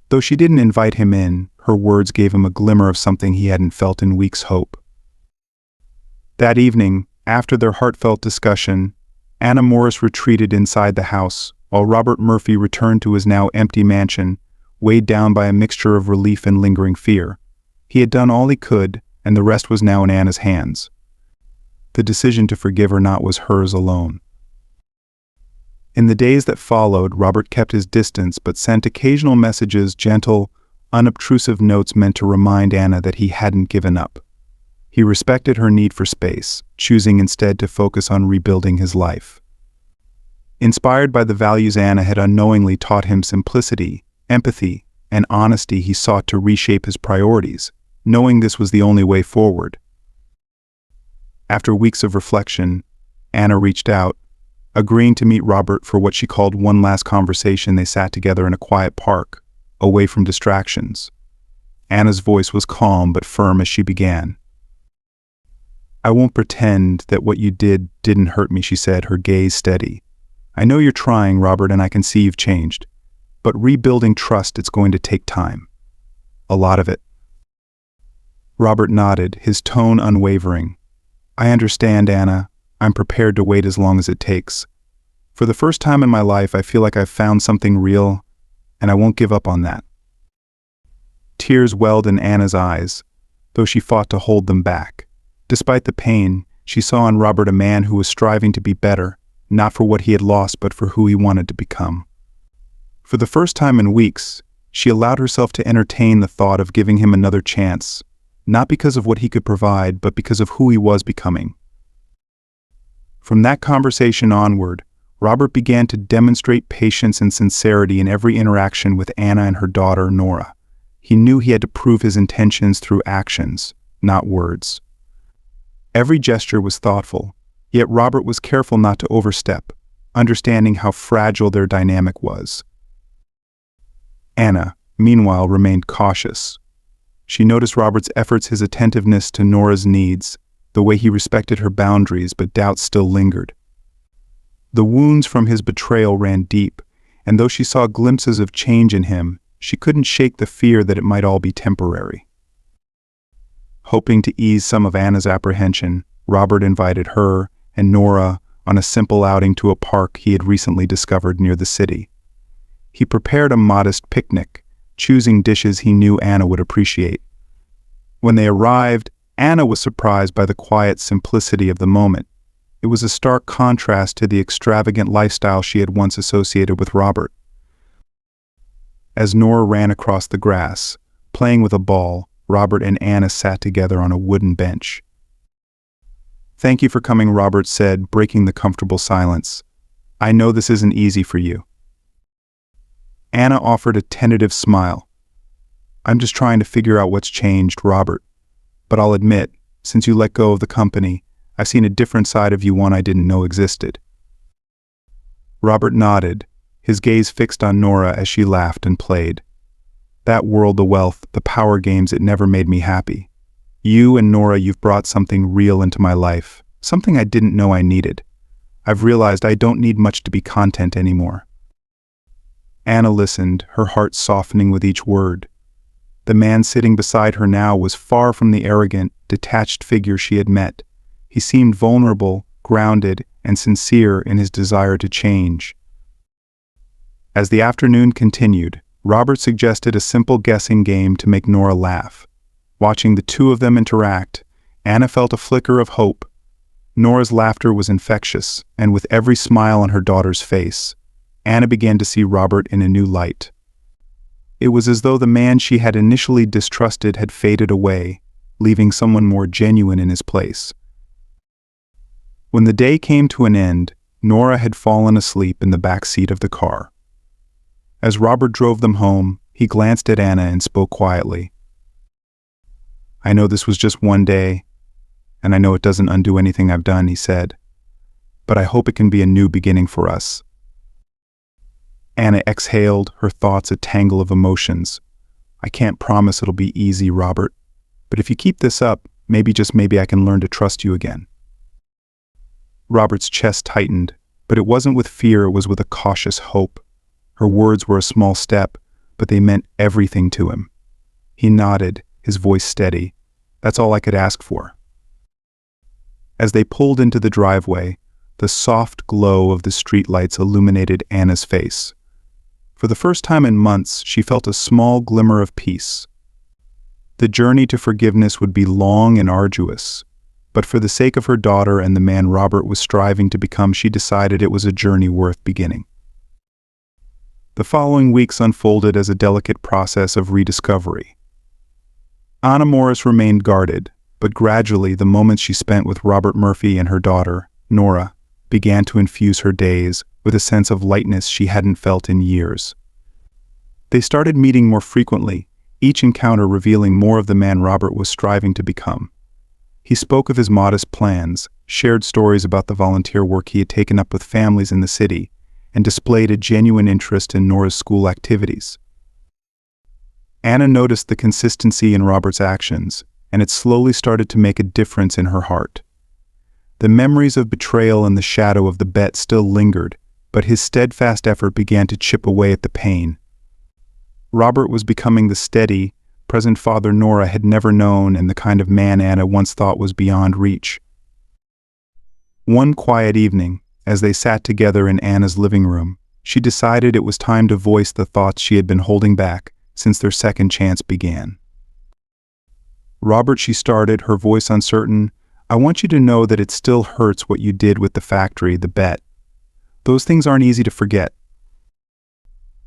Though she didn't invite him in, her words gave him a glimmer of something he hadn't felt in weeks' hope. That evening, after their heartfelt discussion, Anna Morris retreated inside the house, while Robert Murphy returned to his now empty mansion, weighed down by a mixture of relief and lingering fear. He had done all he could, and the rest was now in Anna's hands. The decision to forgive or not was hers alone. In the days that followed, Robert kept his distance but sent occasional messages, gentle, unobtrusive notes meant to remind Anna that he hadn't given up. He respected her need for space, choosing instead to focus on rebuilding his life. Inspired by the values Anna had unknowingly taught him, simplicity, empathy, and honesty, he sought to reshape his priorities, knowing this was the only way forward. After weeks of reflection, Anna reached out, agreeing to meet Robert for what she called one last conversation. They sat together in a quiet park, away from distractions. Anna's voice was calm but firm as she began. "I won't pretend that what you did didn't hurt me," she said, her gaze steady. "I know you're trying, Robert, and I can see you've changed. But rebuilding trust, it's going to take time. A lot of it." Robert nodded, his tone unwavering. "I understand, Anna. I'm prepared to wait as long as it takes. For the first time in my life, I feel like I've found something real, and I won't give up on that." Tears welled in Anna's eyes, though she fought to hold them back. Despite the pain, she saw in Robert a man who was striving to be better, not for what he had lost, but for who he wanted to become. For the first time in weeks, she allowed herself to entertain the thought of giving him another chance, not because of what he could provide, but because of who he was becoming. From that conversation onward, Robert began to demonstrate patience and sincerity in every interaction with Anna and her daughter, Nora. He knew he had to prove his intentions through actions, not words. Every gesture was thoughtful, yet Robert was careful not to overstep, understanding how fragile their dynamic was. Anna, meanwhile, remained cautious. She noticed Robert's efforts, his attentiveness to Nora's needs, the way he respected her boundaries, but doubts still lingered. The wounds from his betrayal ran deep, and though she saw glimpses of change in him, she couldn't shake the fear that it might all be temporary. Hoping to ease some of Anna's apprehension, Robert invited her and Nora on a simple outing to a park he had recently discovered near the city. He prepared a modest picnic, choosing dishes he knew Anna would appreciate. When they arrived, Anna was surprised by the quiet simplicity of the moment. It was a stark contrast to the extravagant lifestyle she had once associated with Robert. As Nora ran across the grass, playing with a ball, Robert and Anna sat together on a wooden bench. "Thank you for coming," Robert said, breaking the comfortable silence. "I know this isn't easy for you." Anna offered a tentative smile. "I'm just trying to figure out what's changed, Robert. But I'll admit, since you let go of the company, I've seen a different side of you, one I didn't know existed." Robert nodded, his gaze fixed on Nora as she laughed and played. "That world, the wealth, the power games, it never made me happy. You and Nora, you've brought something real into my life, something I didn't know I needed. I've realized I don't need much to be content anymore." Anna listened, her heart softening with each word. The man sitting beside her now was far from the arrogant, detached figure she had met. He seemed vulnerable, grounded, and sincere in his desire to change. As the afternoon continued, Robert suggested a simple guessing game to make Nora laugh. Watching the two of them interact, Anna felt a flicker of hope. Nora's laughter was infectious, and with every smile on her daughter's face, Anna began to see Robert in a new light. It was as though the man she had initially distrusted had faded away, leaving someone more genuine in his place. When the day came to an end, Nora had fallen asleep in the back seat of the car. As Robert drove them home, he glanced at Anna and spoke quietly. "I know this was just one day, and I know it doesn't undo anything I've done," he said, "but I hope it can be a new beginning for us." Anna exhaled, her thoughts a tangle of emotions. "I can't promise it'll be easy, Robert, but if you keep this up, maybe, just maybe, I can learn to trust you again." Robert's chest tightened, but it wasn't with fear, it was with a cautious hope. Her words were a small step, but they meant everything to him. He nodded, his voice steady. "That's all I could ask for." As they pulled into the driveway, the soft glow of the streetlights illuminated Anna's face. For the first time in months, she felt a small glimmer of peace. The journey to forgiveness would be long and arduous, but for the sake of her daughter and the man Robert was striving to become, she decided it was a journey worth beginning. The following weeks unfolded as a delicate process of rediscovery. Anna Morris remained guarded, but gradually the moments she spent with Robert Murphy and her daughter, Nora, began to infuse her days with a sense of lightness she hadn't felt in years. They started meeting more frequently, each encounter revealing more of the man Robert was striving to become. He spoke of his modest plans, shared stories about the volunteer work he had taken up with families in the city, and displayed a genuine interest in Nora's school activities. Anna noticed the consistency in Robert's actions, and it slowly started to make a difference in her heart. The memories of betrayal and the shadow of the bet still lingered, but his steadfast effort began to chip away at the pain. Robert was becoming the steady, present father Nora had never known, and the kind of man Anna once thought was beyond reach. One quiet evening, as they sat together in Anna's living room, she decided it was time to voice the thoughts she had been holding back since their second chance began. "Robert," she started, her voice uncertain, "I want you to know that it still hurts what you did with the factory, the bet. Those things aren't easy to forget."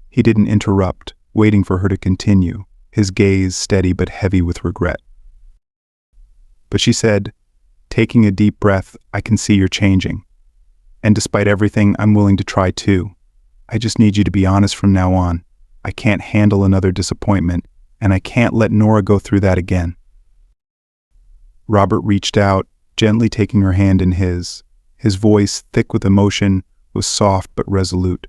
He didn't interrupt, waiting for her to continue, his gaze steady but heavy with regret. But she said, taking a deep breath, "I can see you're changing. And despite everything, I'm willing to try too. I just need you to be honest from now on. I can't handle another disappointment, and I can't let Nora go through that again." Robert reached out, gently taking her hand in his. His voice, thick with emotion, was soft but resolute.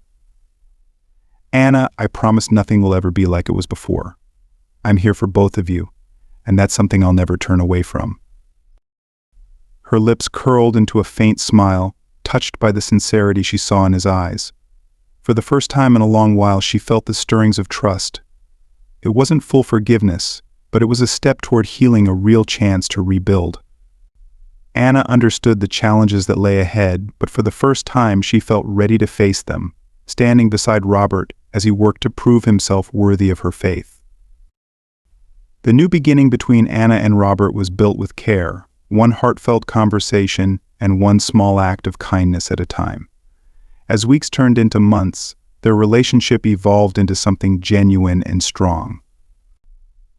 "Anna, I promise nothing will ever be like it was before. I'm here for both of you, and that's something I'll never turn away from." Her lips curled into a faint smile, touched by the sincerity she saw in his eyes. For the first time in a long while, she felt the stirrings of trust. It wasn't full forgiveness, but it was a step toward healing, a real chance to rebuild. Anna understood the challenges that lay ahead, but for the first time she felt ready to face them, standing beside Robert as he worked to prove himself worthy of her faith. The new beginning between Anna and Robert was built with care, one heartfelt conversation and one small act of kindness at a time. As weeks turned into months, their relationship evolved into something genuine and strong.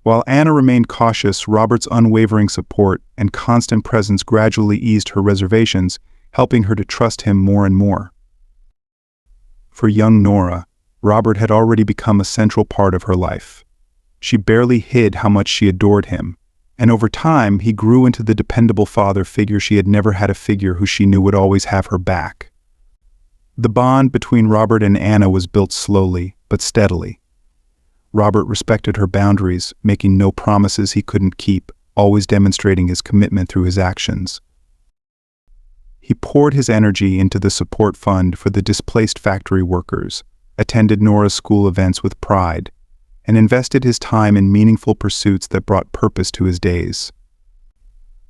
While Anna remained cautious, Robert's unwavering support and constant presence gradually eased her reservations, helping her to trust him more and more. For young Nora, Robert had already become a central part of her life. She barely hid how much she adored him, and over time he grew into the dependable father figure she had never had, a figure who she knew would always have her back. The bond between Robert and Anna was built slowly but steadily. Robert respected her boundaries, making no promises he couldn't keep, always demonstrating his commitment through his actions. He poured his energy into the support fund for the displaced factory workers, attended Nora's school events with pride, and invested his time in meaningful pursuits that brought purpose to his days.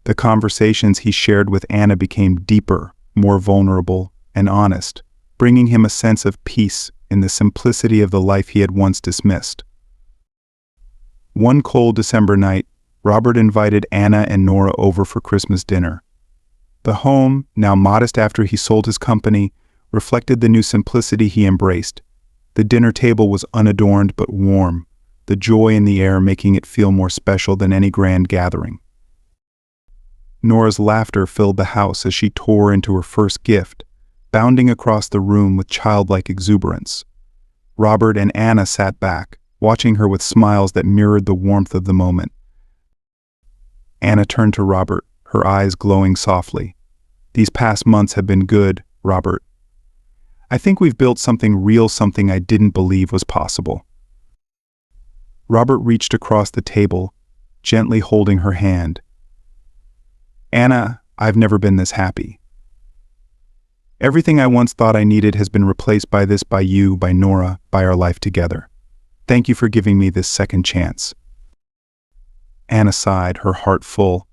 The conversations he shared with Anna became deeper, more vulnerable, and honest, bringing him a sense of peace in the simplicity of the life he had once dismissed. One cold December night, Robert invited Anna and Nora over for Christmas dinner. The home, now modest after he sold his company, reflected the new simplicity he embraced. The dinner table was unadorned but warm, the joy in the air making it feel more special than any grand gathering. Nora's laughter filled the house as she tore into her first gift, bounding across the room with childlike exuberance. Robert and Anna sat back, watching her with smiles that mirrored the warmth of the moment. Anna turned to Robert, her eyes glowing softly. "These past months have been good, Robert. I think we've built something real, something I didn't believe was possible." Robert reached across the table, gently holding her hand. "Anna, I've never been this happy. Everything I once thought I needed has been replaced by this, by you, by Nora, by our life together. Thank you for giving me this second chance." Anna sighed, her heart full.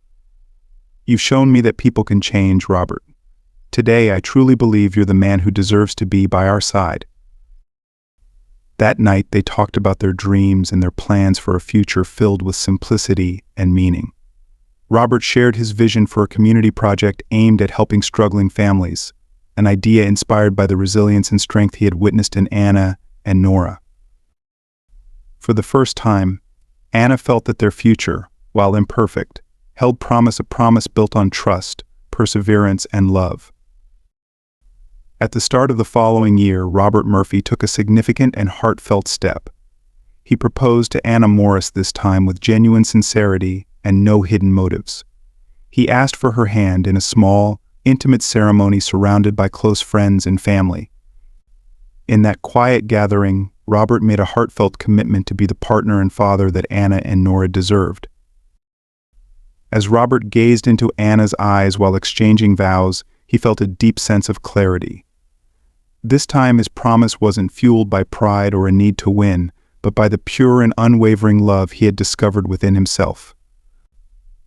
"You've shown me that people can change, Robert. Today I truly believe you're the man who deserves to be by our side." That night they talked about their dreams and their plans for a future filled with simplicity and meaning. Robert shared his vision for a community project aimed at helping struggling families, an idea inspired by the resilience and strength he had witnessed in Anna and Nora. For the first time, Anna felt that their future, while imperfect, held promise, a promise built on trust, perseverance, and love. At the start of the following year, Robert Murphy took a significant and heartfelt step. He proposed to Anna Morris, this time with genuine sincerity and no hidden motives. He asked for her hand in a small, intimate ceremony surrounded by close friends and family. In that quiet gathering, Robert made a heartfelt commitment to be the partner and father that Anna and Nora deserved. As Robert gazed into Anna's eyes while exchanging vows, he felt a deep sense of clarity. This time his promise wasn't fueled by pride or a need to win, but by the pure and unwavering love he had discovered within himself.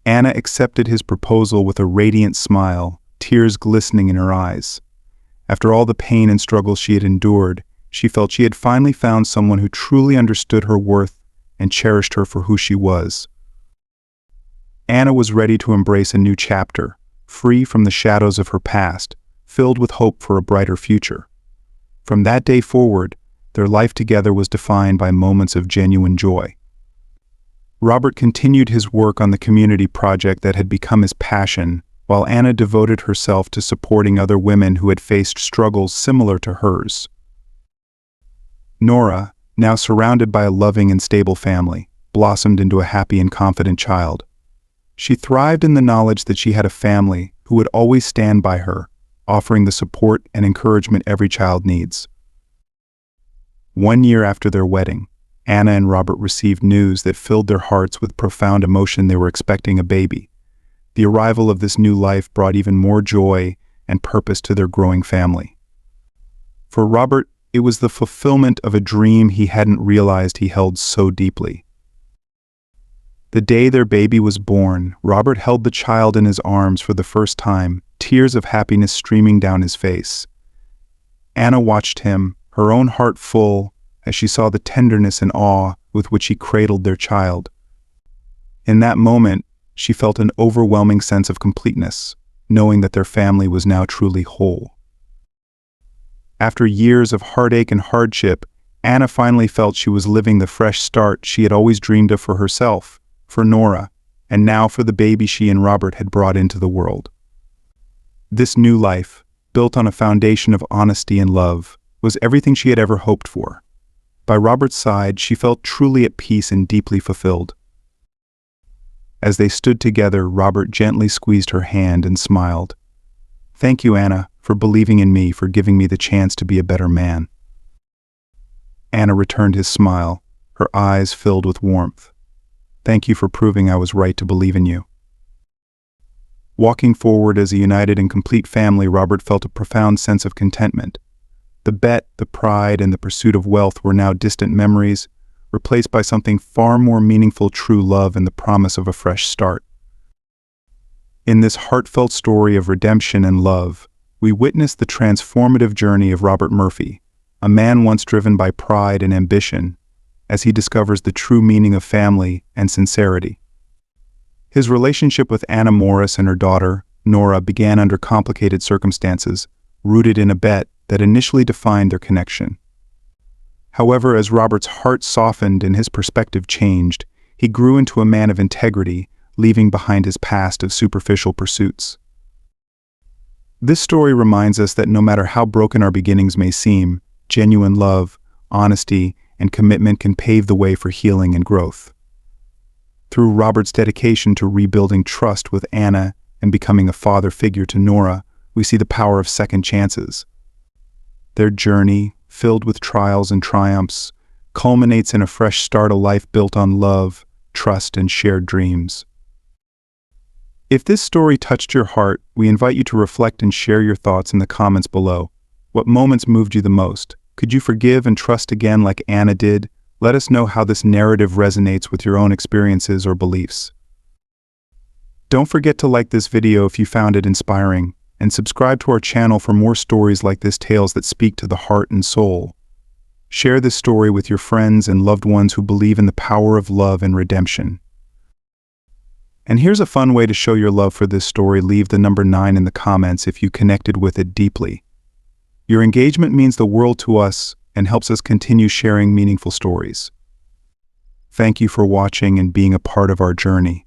Anna accepted his proposal with a radiant smile, tears glistening in her eyes. After all the pain and struggles she had endured, she felt she had finally found someone who truly understood her worth and cherished her for who she was. Anna was ready to embrace a new chapter, free from the shadows of her past, filled with hope for a brighter future. From that day forward, their life together was defined by moments of genuine joy. Robert continued his work on the community project that had become his passion, while Anna devoted herself to supporting other women who had faced struggles similar to hers. Nora, now surrounded by a loving and stable family, blossomed into a happy and confident child. She thrived in the knowledge that she had a family who would always stand by her, offering the support and encouragement every child needs. 1 year after their wedding, Anna and Robert received news that filled their hearts with profound emotion. They were expecting a baby. The arrival of this new life brought even more joy and purpose to their growing family. For Robert, it was the fulfillment of a dream he hadn't realized he held so deeply. The day their baby was born, Robert held the child in his arms for the first time, tears of happiness streaming down his face. Anna watched him, her own heart full, as she saw the tenderness and awe with which he cradled their child. In that moment, she felt an overwhelming sense of completeness, knowing that their family was now truly whole. After years of heartache and hardship, Anna finally felt she was living the fresh start she had always dreamed of for herself, for Nora, and now for the baby she and Robert had brought into the world. This new life, built on a foundation of honesty and love, was everything she had ever hoped for. By Robert's side, she felt truly at peace and deeply fulfilled. As they stood together, Robert gently squeezed her hand and smiled. "Thank you, Anna, for believing in me, for giving me the chance to be a better man." Anna returned his smile, her eyes filled with warmth. "Thank you for proving I was right to believe in you." Walking forward as a united and complete family, Robert felt a profound sense of contentment. The bet, the pride, and the pursuit of wealth were now distant memories, replaced by something far more meaningful: true love and the promise of a fresh start. In this heartfelt story of redemption and love, we witness the transformative journey of Robert Murphy, a man once driven by pride and ambition, as he discovers the true meaning of family and sincerity. His relationship with Anna Morris and her daughter, Nora, began under complicated circumstances, rooted in a bet that initially defined their connection. However, as Robert's heart softened and his perspective changed, he grew into a man of integrity, leaving behind his past of superficial pursuits. This story reminds us that no matter how broken our beginnings may seem, genuine love, honesty, and commitment can pave the way for healing and growth. Through Robert's dedication to rebuilding trust with Anna and becoming a father figure to Nora, we see the power of second chances. Their journey, filled with trials and triumphs, culminates in a fresh start, a life built on love, trust, and shared dreams. If this story touched your heart, we invite you to reflect and share your thoughts in the comments below. What moments moved you the most? Could you forgive and trust again like Anna did? Let us know how this narrative resonates with your own experiences or beliefs. Don't forget to like this video if you found it inspiring, and subscribe to our channel for more stories like this, tales that speak to the heart and soul. Share this story with your friends and loved ones who believe in the power of love and redemption. And here's a fun way to show your love for this story: leave the number 9 in the comments if you connected with it deeply. Your engagement means the world to us and helps us continue sharing meaningful stories. Thank you for watching and being a part of our journey.